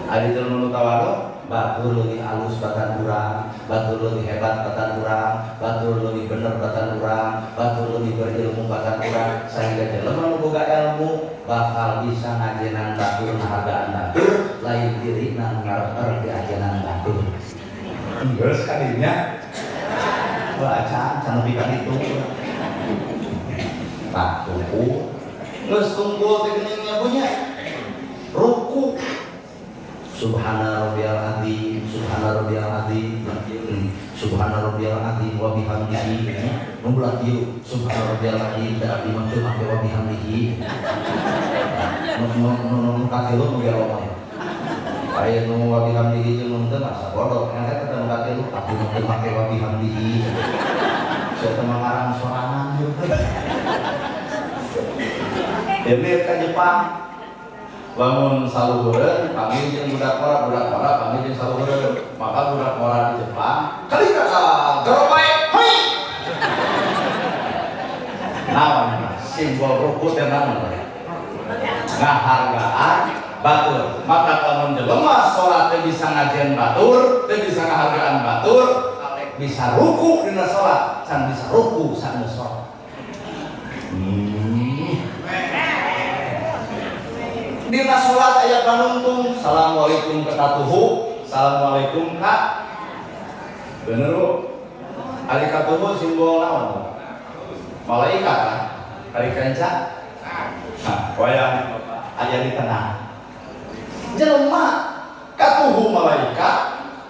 ari teu nu tawadu batur leuwih alus batan urang batur leuwih hebat batan urang batur leuwih bener batan urang batur leuwih berilmu batan urang sehingga jelema nu boga ilmu bakal bisa ngajenan batur ngahargaan batur lain dirina ngarep-ngarep di ajenan batur geus kadinya baca can nepi ka ditu tak tungku Geus tungkul teh geuning punya. Ruku. Subhana rabbiyal azim, subhana rabbiyal azim, subhana rabbiyal azim wa bihamdihi. Numblah kieu subhana rabbiyal azim da abdi mah teu make wa bihamdihi. Nu katilu nu ge omong. Aya nu wa bihamdihi jeung nu teu mah sabodok, kan eta teu katilu abdi mah teu make wa bihamdihi. Saya teu ngarang sorangan ieu. Dewe ka Jepang bangun saluhureun panggil jeung budak mora panggil jeung saluhureun maka budak mora di Jepang kali kakak gerobae hei naon simbol ruku teh naon ngahargaan batur maka lamun jelema salat teh bisa ngajian batur teh bisa ngahargaan batur bisa ruku dina salat can bisa ruku saat salat dina sholat aya panuntung assalamualaikum katuhu assalamualaikum kak bener bu ari katuhu simbol naon malaikat kan ari kanca nah wayang aya di tengah jelema katuhu malaikat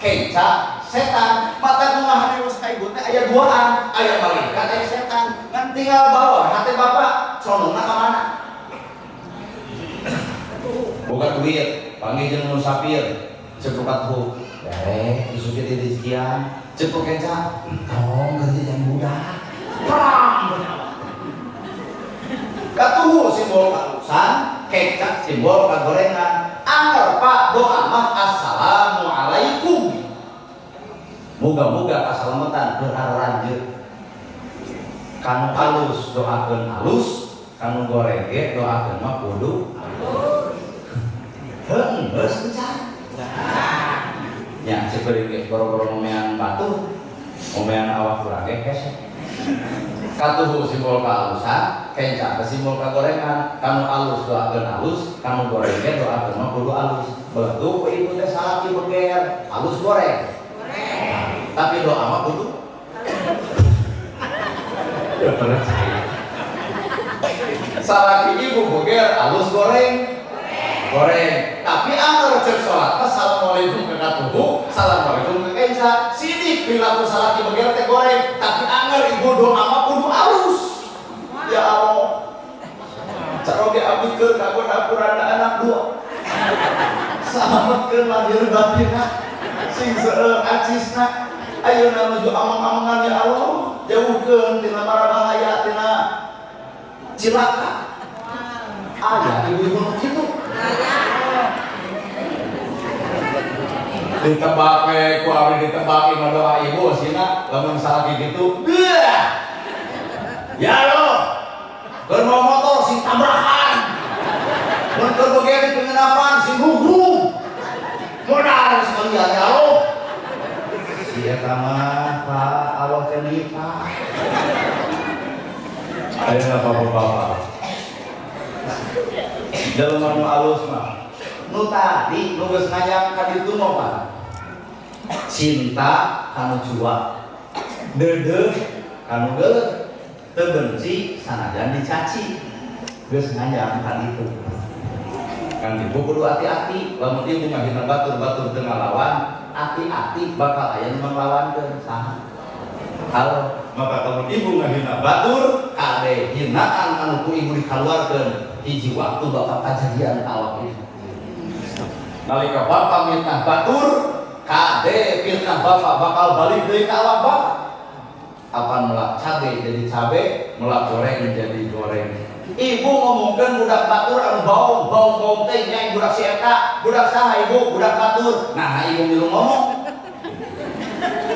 kenca setan mata kumaha hareus ka ibu teh aya duaan aya malaikat aya setan ngan tinggal bawa hate bapak condongna ka mana buka duit, panggil jeung musafir, cepukat hu, disukit di sekian, cepuk kenca, tong kerja yang mudah, perang, katuhu simbol kalusan, kenca simbol kagorengan, anggar pak doa mah assalamualaikum, muga-muga kasalamatan berarranjeur, kanu alus doakeun alus, kanu goreng ge doakeun mah kudu geus kencan. Nya ceukeung ge boro-boro momean batu, momean awak urang ge hese. Katuhu simbol kalusan, kenca simbol kagorengan, kanu alus doakeun alus, kanu goreng ge doakeun mah kudu alus. Betu ku ibu teh salaki beger, alus goreng. Tapi doa mah kudu salaki ibu beger, alus goreng. Tapi anggar cek sholat assalamualaikum ke katuhu assalamualaikum ke kenca sidik perilaku salaki beger teh goreng tapi anggar ibu doa mah kudu alus ya Allah caroge abdi keur kagon apurana anak dua salametkeun lahir batinna sing seueur acisna ayeuna nuju amang-amangan ya Allah jauhkeun tina mara bahaya tina cilaka aya ibu-ibu nu kitu ditebake ku ari ditebaki mah doa ibu sina lamun salaki kitu ya lo keur mau motor sing tabrakan mun keur beger penginapan sing gugrung modal sekalian ya lo si eta mah Pak Allah teh lipa ayeuna bapak-bapak jelema nu alus mah nu tadi nu geus nganyang ka ditu mah Pak cinta kanu jua deudeuh kanu geuleuh teu benci sanajan dicaci geus nganyang ka ditu kan ibu kudu hati-hati lamun ibu ngahina batur-batur teu ngalawan hati-hati bakal aya nu nglawankeun saha hal maka lamun ibu ngahina batur kade hinaan anu ku ibu dikaluarkeun hiji waktu bapak kejadian awak itu nalika bapak mitnah batur kade fitnah bapak bakal balik deui ka awak bapak apa melak cabe jadi cabe melak goreng jadi goreng ibu ngomongkeun budak batur anu bau teh nya budak si eta budak saha ibu budak batur nah ibu milu ngomong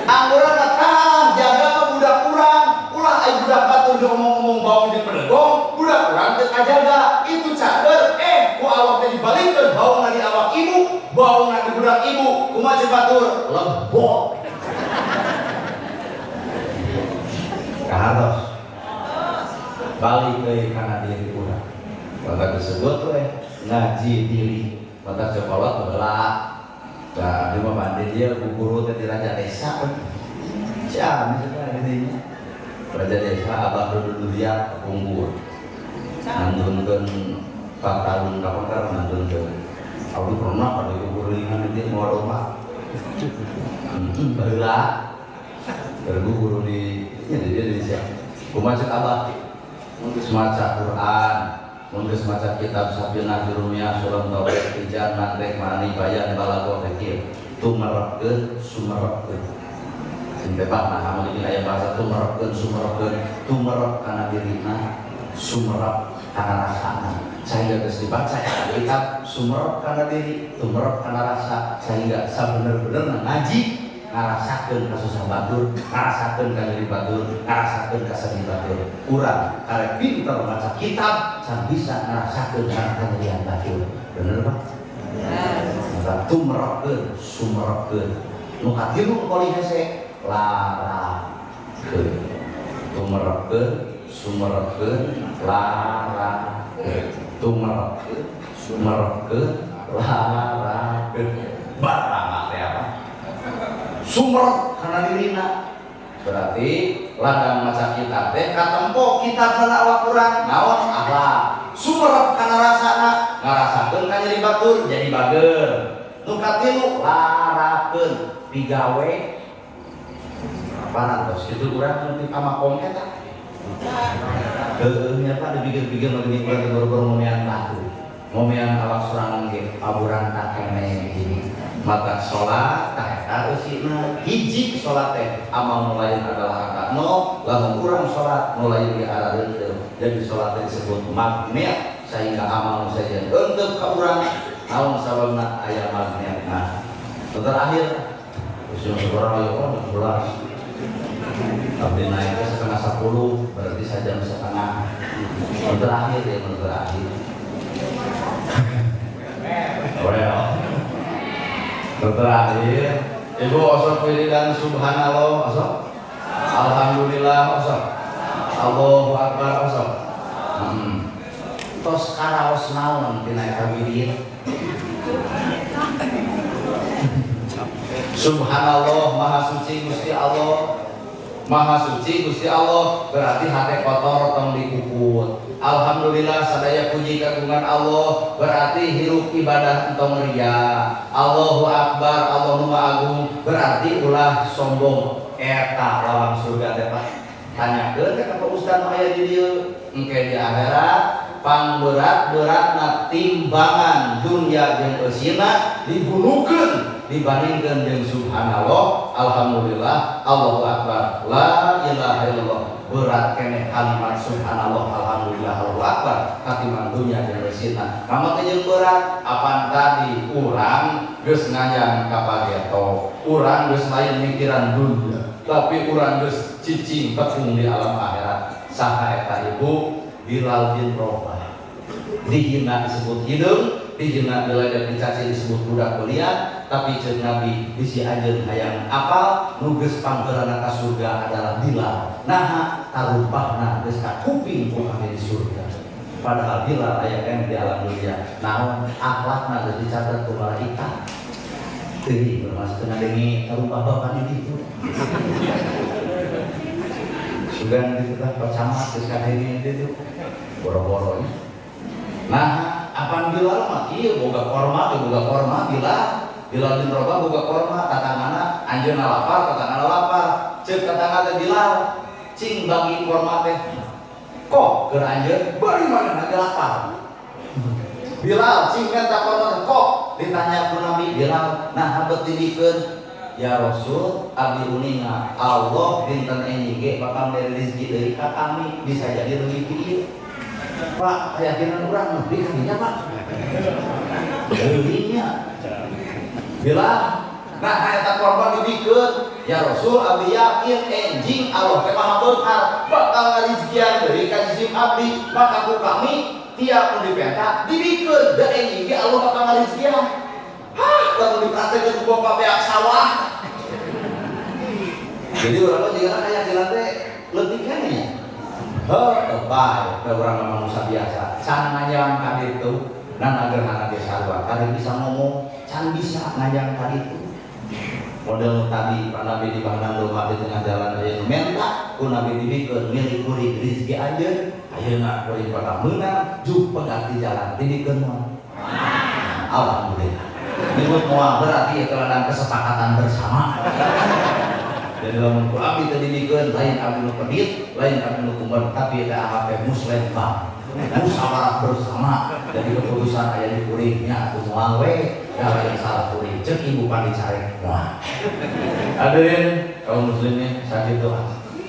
angguran datang jaga ke budak kurang ulah ai budak batur ngomong-ngomong bau di pedegong budak kurang teu kajaga itu cager ku awak teh dibalikeun bau na di awak ibu bau na di budak ibu kumaha ceu batur lebok kahartos balik deui kana diri urang maka disebut we ngaji diri maka sekolah heula da di mah bande dia guru teh di raja desa misalnya di sini raja desa abah dulu dia kunggur nandunkeun patalun kapakar nandunkeun aku pernah pada kukuringan itu mau rumah baheula guru di Indonesia kumaha abah mun maca Quran mun maca kitab Safinah Jurumiyah Sulam Tauhid Tijan Mantek Mani Bayan Balago Fikir tumerepkeun sumerepkeun sing bebas nah amun ini aya bahasa tumerepkeun sumerepkeun tumerep kana dirina sumerep kana rasana sehingga geus dibaca kitab sumerep kana diri tumerep kana rasa sehingga sabener-bener ngaji ngarasakeun ka susah batur ngarasakeun ka nyeri batur ngarasakeun ka sedih batur urang karek pinter maca kitab can bisa ngarasakeun kana nyerian batur bener Pak? Bener tumerepkeun sumerepkeun nu katilu kali hese larakeun tumerepkeun sumerepkeun larakeun tumerepkeun sumerepkeun larakeun barang teh apa sumber karena dirina berarti ladang maca kitab teh katempo kitab kana awak urang naon akhlak sumber kana rasana ngarasakeun ka nyeri batur jadi bager nu katilu larakeun pigawe apaan tos itu urang nu pamakom eta heuh nya Pak dipikir-pikir lagi urang baru-baru momean batu momean awak sorangan ge paburan tak keneh gini maka sholat tak eta eusina hiji sholat teh amal nulayan adalah angka 0 lamun kurang sholat nulayan di arah reuteuh jadi sholat teh disebut magnet sehingga amal saja untuk ka urang naon sababna aya magnetna terakhir usia orang ayo 11 tapi naiknya setengah 10 berarti saja setengah terakhir ya terakhir terakhir ibu osok wiridan subhanallah osok alhamdulillah osok Allahu akbar osok tos karaos naon tina eta wirid subhanallah maha suci Gusti Allah maha suci Gusti Allah berarti hate kotor tong dikukut alhamdulillah sadaya puji kagungan Allah berarti hirup ibadah entong ria Allahu akbar Allahu agung berarti ulah sombong eta lawang surga teh Pak tanyakeun ka ustaz nu aya di dieu engke di akhirat pangberat-beratna timbangan dunya jeung eusina dibulukeun dibandingkan dengan subhanallah alhamdulillah Allahu akbar la ilaha illallah berat keneh kalimat subhanallah alhamdulillah Allahu akbar katiman dunya jeung resina mama jeung berat apan tadi urang geus ngajang ka pageto urang geus lain mikiran dunya tapi urang geus cicing tepung di alam akhirat saha eta ibu Bilal bin Rabah dihina disebut hidung dihina diledek dicaci disebut budak kuliah tapi jeung Nabi bisi anjeun hayang apal nu geus panggeurana ka surga adalah Bilal naha tarupahna geus ka kuping ku kami di surga padahal Bilal aya kan di alam dunia naon akhlakna geus dicatat ku malaikat teuing bermasuk ngadengi tarupah bapak di ditu sugan ditah pacamat geus kadenge di ditu boro-boro nah apan Bilal mah ieu boga korma Bilal bin Rabah boga korma tatangana anjeunna lapar tatangana lapar ceuk tatangana teh Bilal cing bagi korma teh kok keur anjeun bari mana lagi lapar Bilal cing minta korma kok ditanya ku Nabi Bilal nah habet dibikeun ya Rasul abdi uninga Allah dinten enjing ge bakal beri rezeki deui ka kami bisa jadi leuwih ieu Pak, keyakinan orang lebih kaminya Pak lebihnya bilang nah hayata korban dibikeun ya Rasul abdi yakin enjing Allah teh maha beukar bakal ngarizkian deui ka jisim abdi maka ku kami tiap nu dipenta dibikeun da enjing ge Allah bakal ngarizkian lamun dipraktekeun ku bapak beak sawah jadi urang juga keyakinan teh leutik keneh baik, orang manusia biasa. Can ngajang kali itu, dan agar anak dia sarwa. Kali bisa ngomong, can bisa ngajang kali itu. model tadi Pak Nabi di Bahana Doma di tengah jalan aya nu menta ku Nabi dibikeun milik kuring rezeki ayeuna ayeuna kuring pada meunang juk pengganti jalan dibikeun moal alhamdulillah disebut moal berarti itu ladang kesepakatan bersama. Jadi lamun ku abdi teu dibikeun lain abdi nu pedit lain abdi nu kumpul tapi eta AHP muslemah musyawarah bersama. Jadi keputusan aya di kuringnya atuh moal we da yang salah kuring ceuk ibu pandi carek moal. Hadirin kaum muslimin sakitu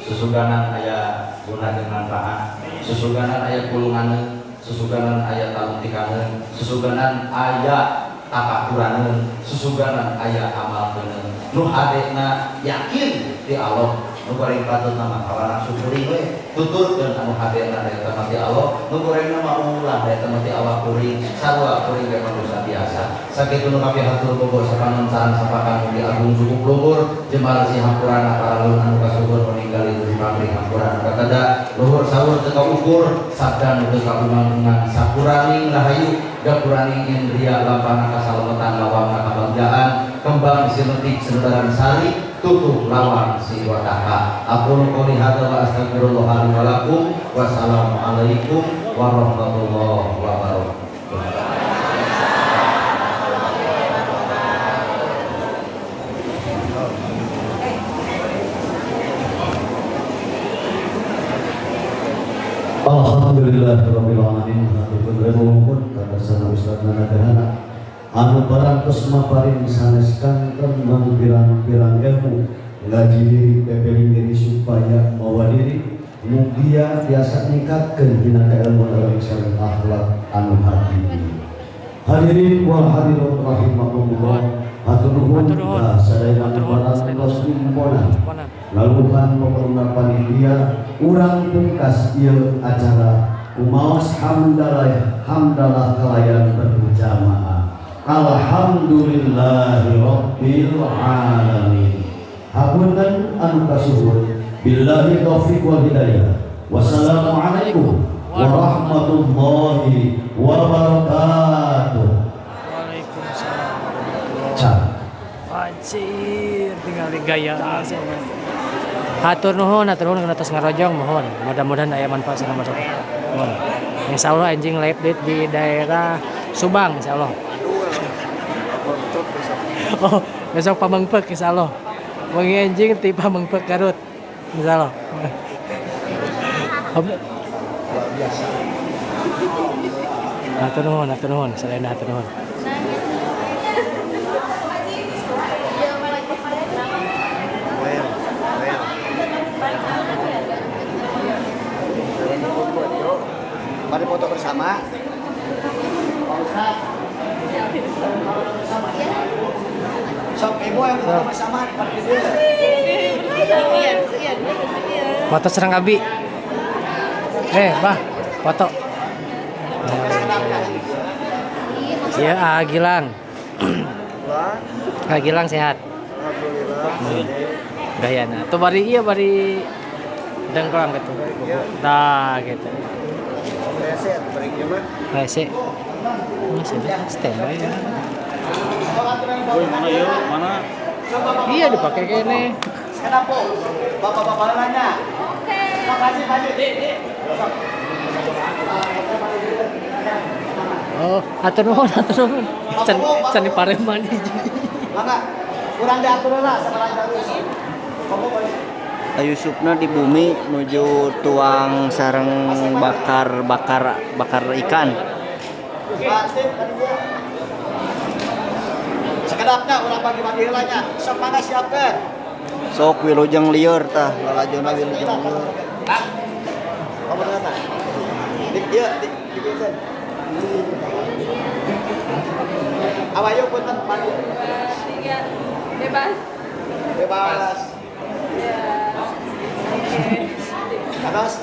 susuganan aya guna jeung manfaat, susuganan aya kulunganeun, susuganan aya talentikaneun, susuganan aya takakuraneun, susuganan aya amalkeun. Nu hadena yakin ti Allah, nu goreng patut nama kawana syukuri we, tuturkeun anu hadena da eta mah ti Allah, nu goreng mah ulah da eta mah ti Allah kuring, sarua kuring ge manusia biasa. Sakitu nu kapihatur bogo sapanencan sapakan di agung cukup luhur jembar si hampurana para lun anu kasuhur meninggal itu di pabrik hampurana katada luhur sahur teu kaukur sabda nu teu kaunang-unang sapuraning rahayu gapuraning indria lampana kasalametan lawang kabanggaan kembang sinetik sedaran sari tutup lawan si wadaka. Aku qouli hadza wa astagfirullah li wa lakum. Wassalamualaikum warahmatullahi wabarakatuh. Alhamdulillahirabbil alamin. Hatur nuhun ka dasana Ustaz Nadahana anu parantos maparing sanes kanten pirang-pirang ilmu ngaji diri bebeli diri supaya mawa diri mugia biasa ningkatkeun dina kailmuan anu sareng akhlak anu hadi. Hadirin wal hadirat rahimakumullah. Hatur nuhun ka sadaya barang Rasulullah. Laluhan pemerintah panitia urang pungkas ieu acara kumaos hamdalah kalayan berjamaah. Alhamdulillahi rabbil alamin. Hapunten anu kasuhun billahi taufiq wal hidayah. Wassalamualaikum warahmatullahi wabarakatuh. Waalaikumsalam. Anjir, tinggal di gaya aja. Hatur nuhun kana tos ngarojong mohon. Mudah-mudahan aya manfaat sana masuk. Mohon. Insyaallah anjing live di daerah Subang insyaallah. Oh, besok Pamengpeuk insyaallah. Wengi anjing ti Pamengpeuk Garut insyaallah. Biasa. Hatur nuhun, selain hatur nuhun. Mari foto bersama. Sok ibu yang foto bersama. Foto serang Abi. Bah, foto. Iya, Gilang. Gilang sehat. Gayana. Tuh bari dengklang gitu. Dah gitu. Rese. Masih standby ya. Mana? Iya dipakai kene. Kenapa? Bapak-bapak nanya. Oke. Makasih Pak. Oh, hatur nuhun. Can dipareman hiji. Mangga kurang diatur lah sekarang terus. Yusupna di bumi menuju tuang sareng bakar ikan. Sekedapnya ulah bagi-bagi heulanya. Sok mangga siapkeun. Sok wilujeng lieur tah, lalajonna wilujeng lieur. Kamu dengar? Di Vincent. Awayo punten maju. Bebas. Ya. Terus,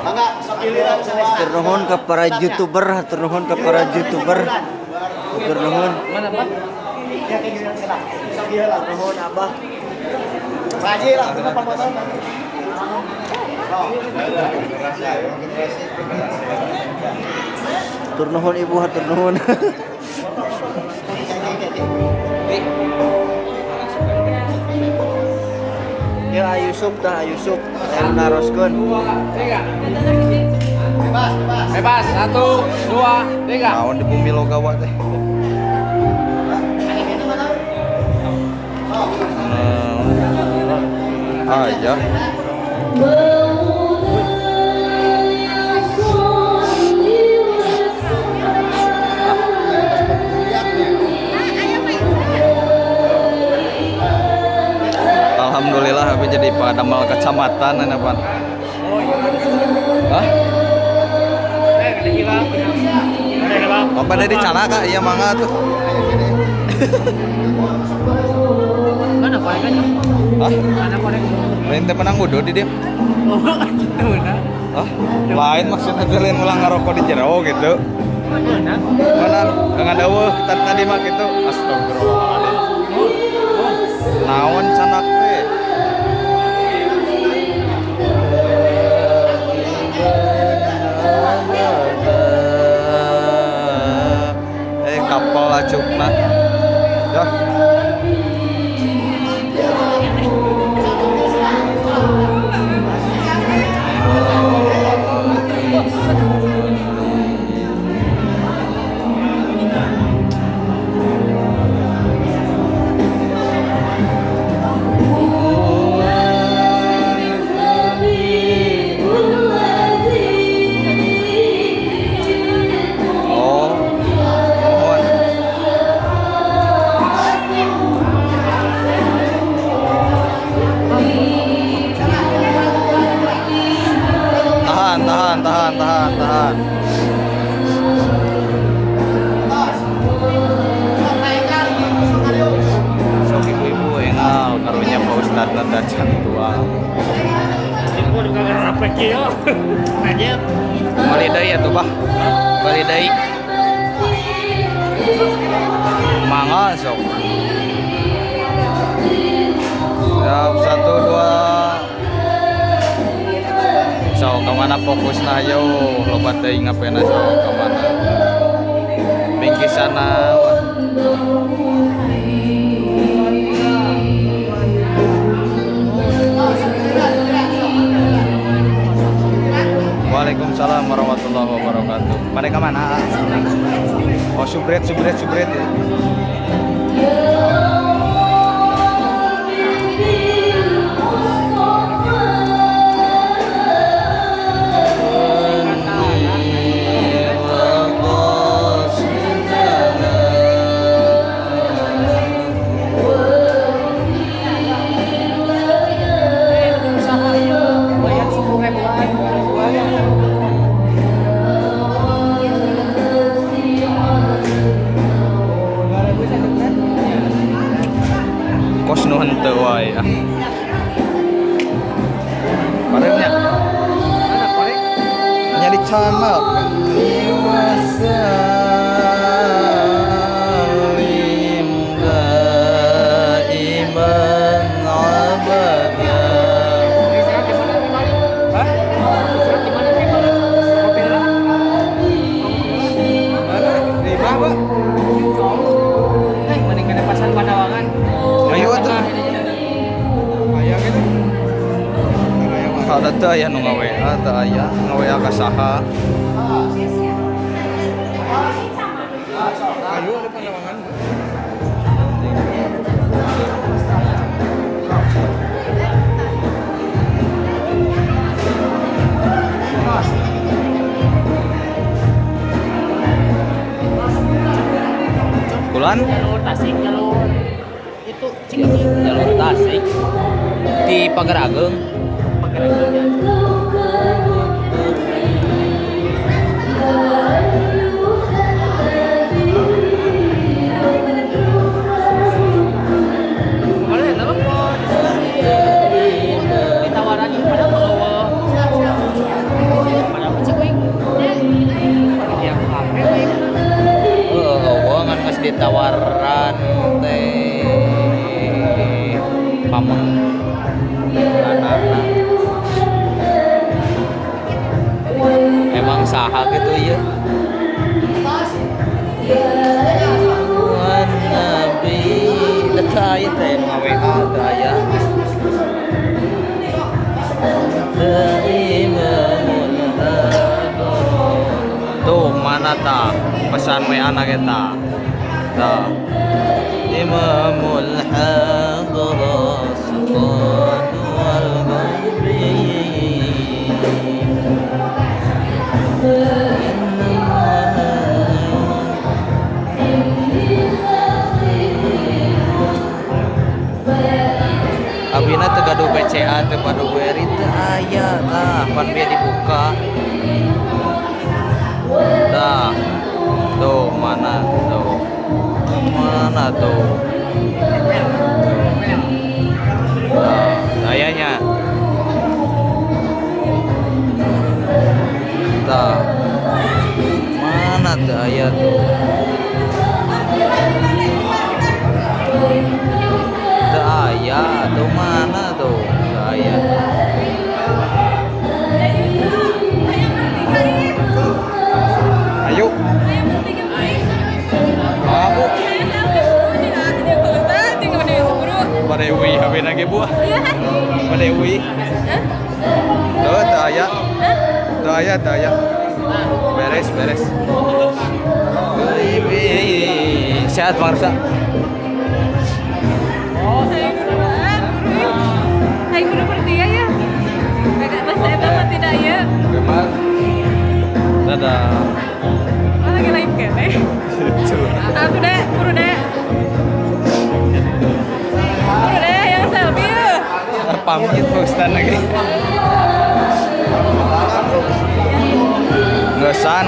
mangga sok giliran semua. Hatur nuhun ka para YouTuber, hatur nuhun ka para YouTuber. Hatur nuhun. Mana, Pak? Ya kayak giliran sekarang. Sok giliran nuhun Abah. Raji lah, kita pemotong. Hatur nuhun Ibu, hatur nuhun. Yusuf dah Yusuf yang naroskeun. Bebas 1 2 3. Naon di bumi logawa teh. Aja. Alhamdulillah tapi jadi padamal kecamatan ini Pak. Hah? Apa dari cana Kak? Iya mangga tuh. Mana korek aja? Hah? Mana korek? Lain teh menang wudu di dia. Oh, gitu benar. Hah? Lain maksudnya teh lain ulang ngarokok di jero gitu. Mana? Menang dengan dawuh tadi mah gitu. Astagfirullahaladzim. Naon canak teh? Kapal lacukna. Ya. Tahan. Sok ibu-ibu engal karunya Pak Ustadz nada cantua. Ibu juga kan rapek ya. Aja. Bali deui atuh Bah. Bali deui. Mangga sok. Siap 1 2. So kemana fokusna yo loba teuing ngapena so kemana bingkisana Waalaikumsalam warahmatullahi wabarakatuh. Mereka mana? Oh subret. Kos nu henteu wae ah. Parenya. Mana korek? Nya di channel. Ada teu aya nu ngaWA, teu aya ngaWA ka saha. Ayo ada pandangan. Bulan Jalur Tasik, jalur itu jalur Tasik di Pagar Ageng. Ditawaran teh pameng anak-anak emang saha gitu ya Nabi letay teh ngaWA daya pesan WA na kita. Tah. Imamul hadras sultan wal ghaibi. Abina teu gaduh BCA teu padu beri teu aya tah pan dia dibuka. Tah. Tuh mana tuh. Mana tuh? Nah, ayahnya. Tah. Mana tuh ayah tuh? Tuh ayah tuh mana tuh? Tuh ayah. Ayo. Kamu. Padewi habis lagi buah. Padewi. Tuh ayah. Tuh ayah. Beres. Sehat Marsa. Hai guru pertia ya. Agak bahasa eta mah tidak ya. Gemar. Dadah. Oh, lagi live kene. Aku deh, guru deh. Guru deh yang selfie. Pamit Ustaz lagi. Ngesan.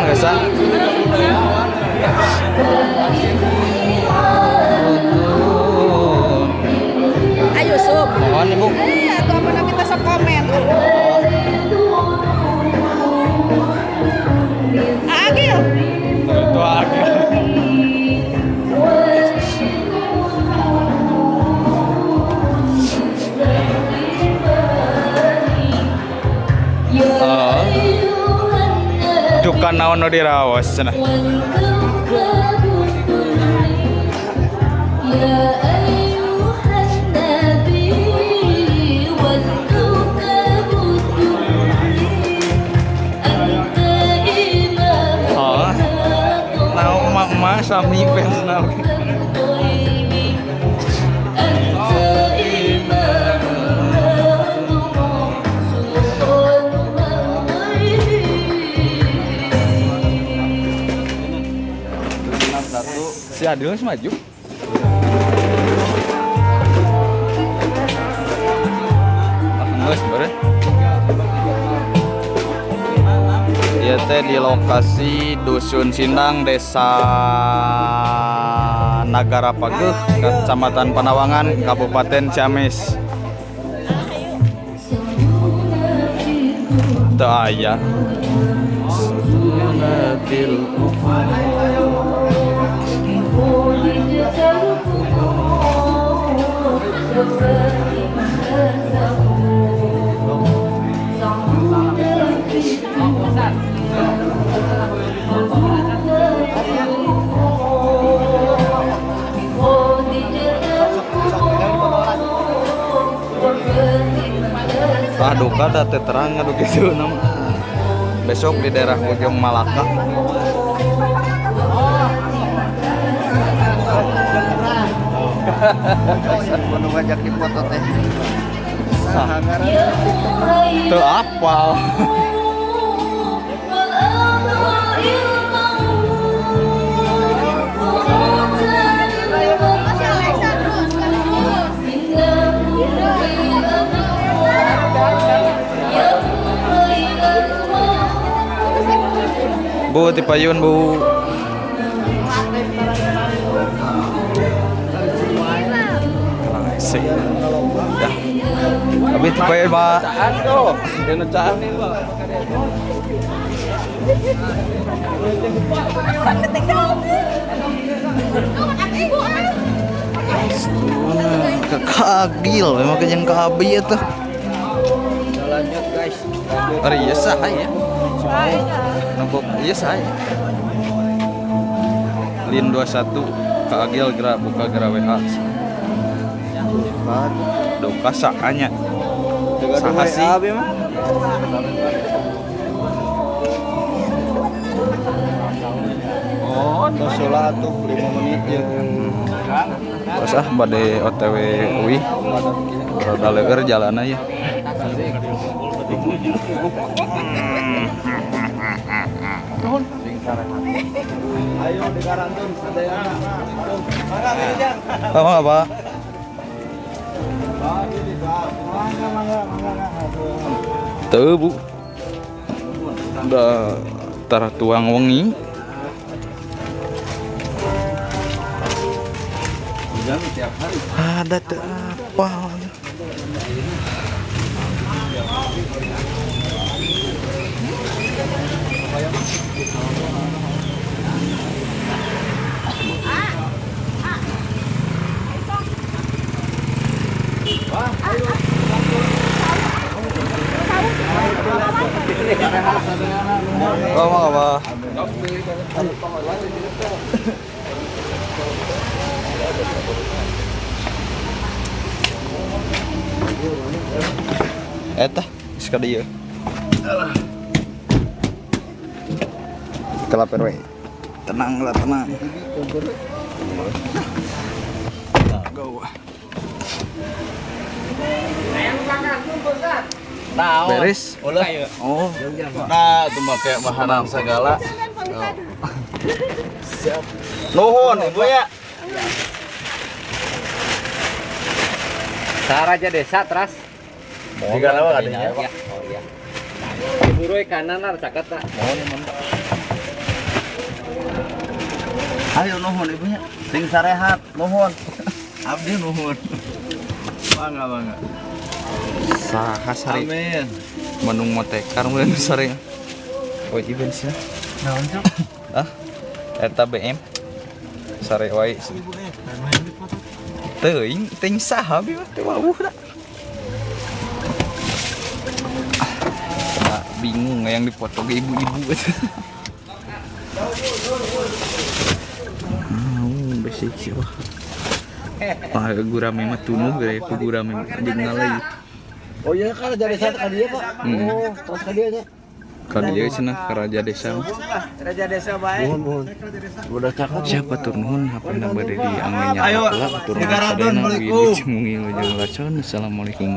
Ayo sub. Mohon Ibu. Iya, tuh apa namanya kita sok komen. Agil. Itu Agil. Dukan naon nu diraos cenah. Naon mak sami fans naon. Si Adil masih maju. Geus bare. Ieu teh di lokasi Dusun Sindang, Desa Nagara Pageuh, Kecamatan Panawangan, Kabupaten Ciamis. Teu aya. Duka da teu terang adu kitu nama. Besok di daerah Ujung Malaka. Kudu ngajak di foto teh. Teu apal. Bu, tipayun Bu. Asik. Dah. Abi tipayun Pak. Caan tuh. Dina caan nih Pak. Kagil, memang kenyang kabi itu. Lanjut guys. Ari iya sah ya. Nembok iya saya. Lin 21 Kagil gerak buka gerak WH. Duka sakanya. Saha sih? Sholat tuh 5 menit ya. Pas bade OTW UI. Rada leueur jalanna ya. Ayo di karantun sadaya. Apa? Tuh bu, udah tara tuang wengi. Ada tuh apa? Apa? Eta, sekali ya. Kelaper we. Tenang lah, tenang. Go. Beres? Oh. Nah, itu pakai bahan segala. Siap. Nuhun Ibu ya. Saraja Desa Tras. Jika nama adanya. Oh iya. Burui kanan ar caket tak. Ayo nuhun Ibu ya. Sing sarehat, nuhun. Abdi nuhun. Bangga. Saha sari. Amin. Menung motekar mulai sare. Oh, event sih. Naon cok? Eta BM. Sare wae. Teuing ting saha bi teh wawuh da. Bingung yang dipoto ke ibu-ibu. Basic sih wah. Gurame mah tunuh gede gurame anjing ngalai. Oh iya kan Raja Desa ka dia Pak. Oh, terus ka dia nya. Ka dia cenah ka Raja Desa. Raja Desa bae. Mohon. Udah cakep. Siapa tur nuhun hapena bade di angenya. Ayo, tur nuhun Assalamualaikum. sadana wilu cemungi lajeng lacon. Assalamualaikum.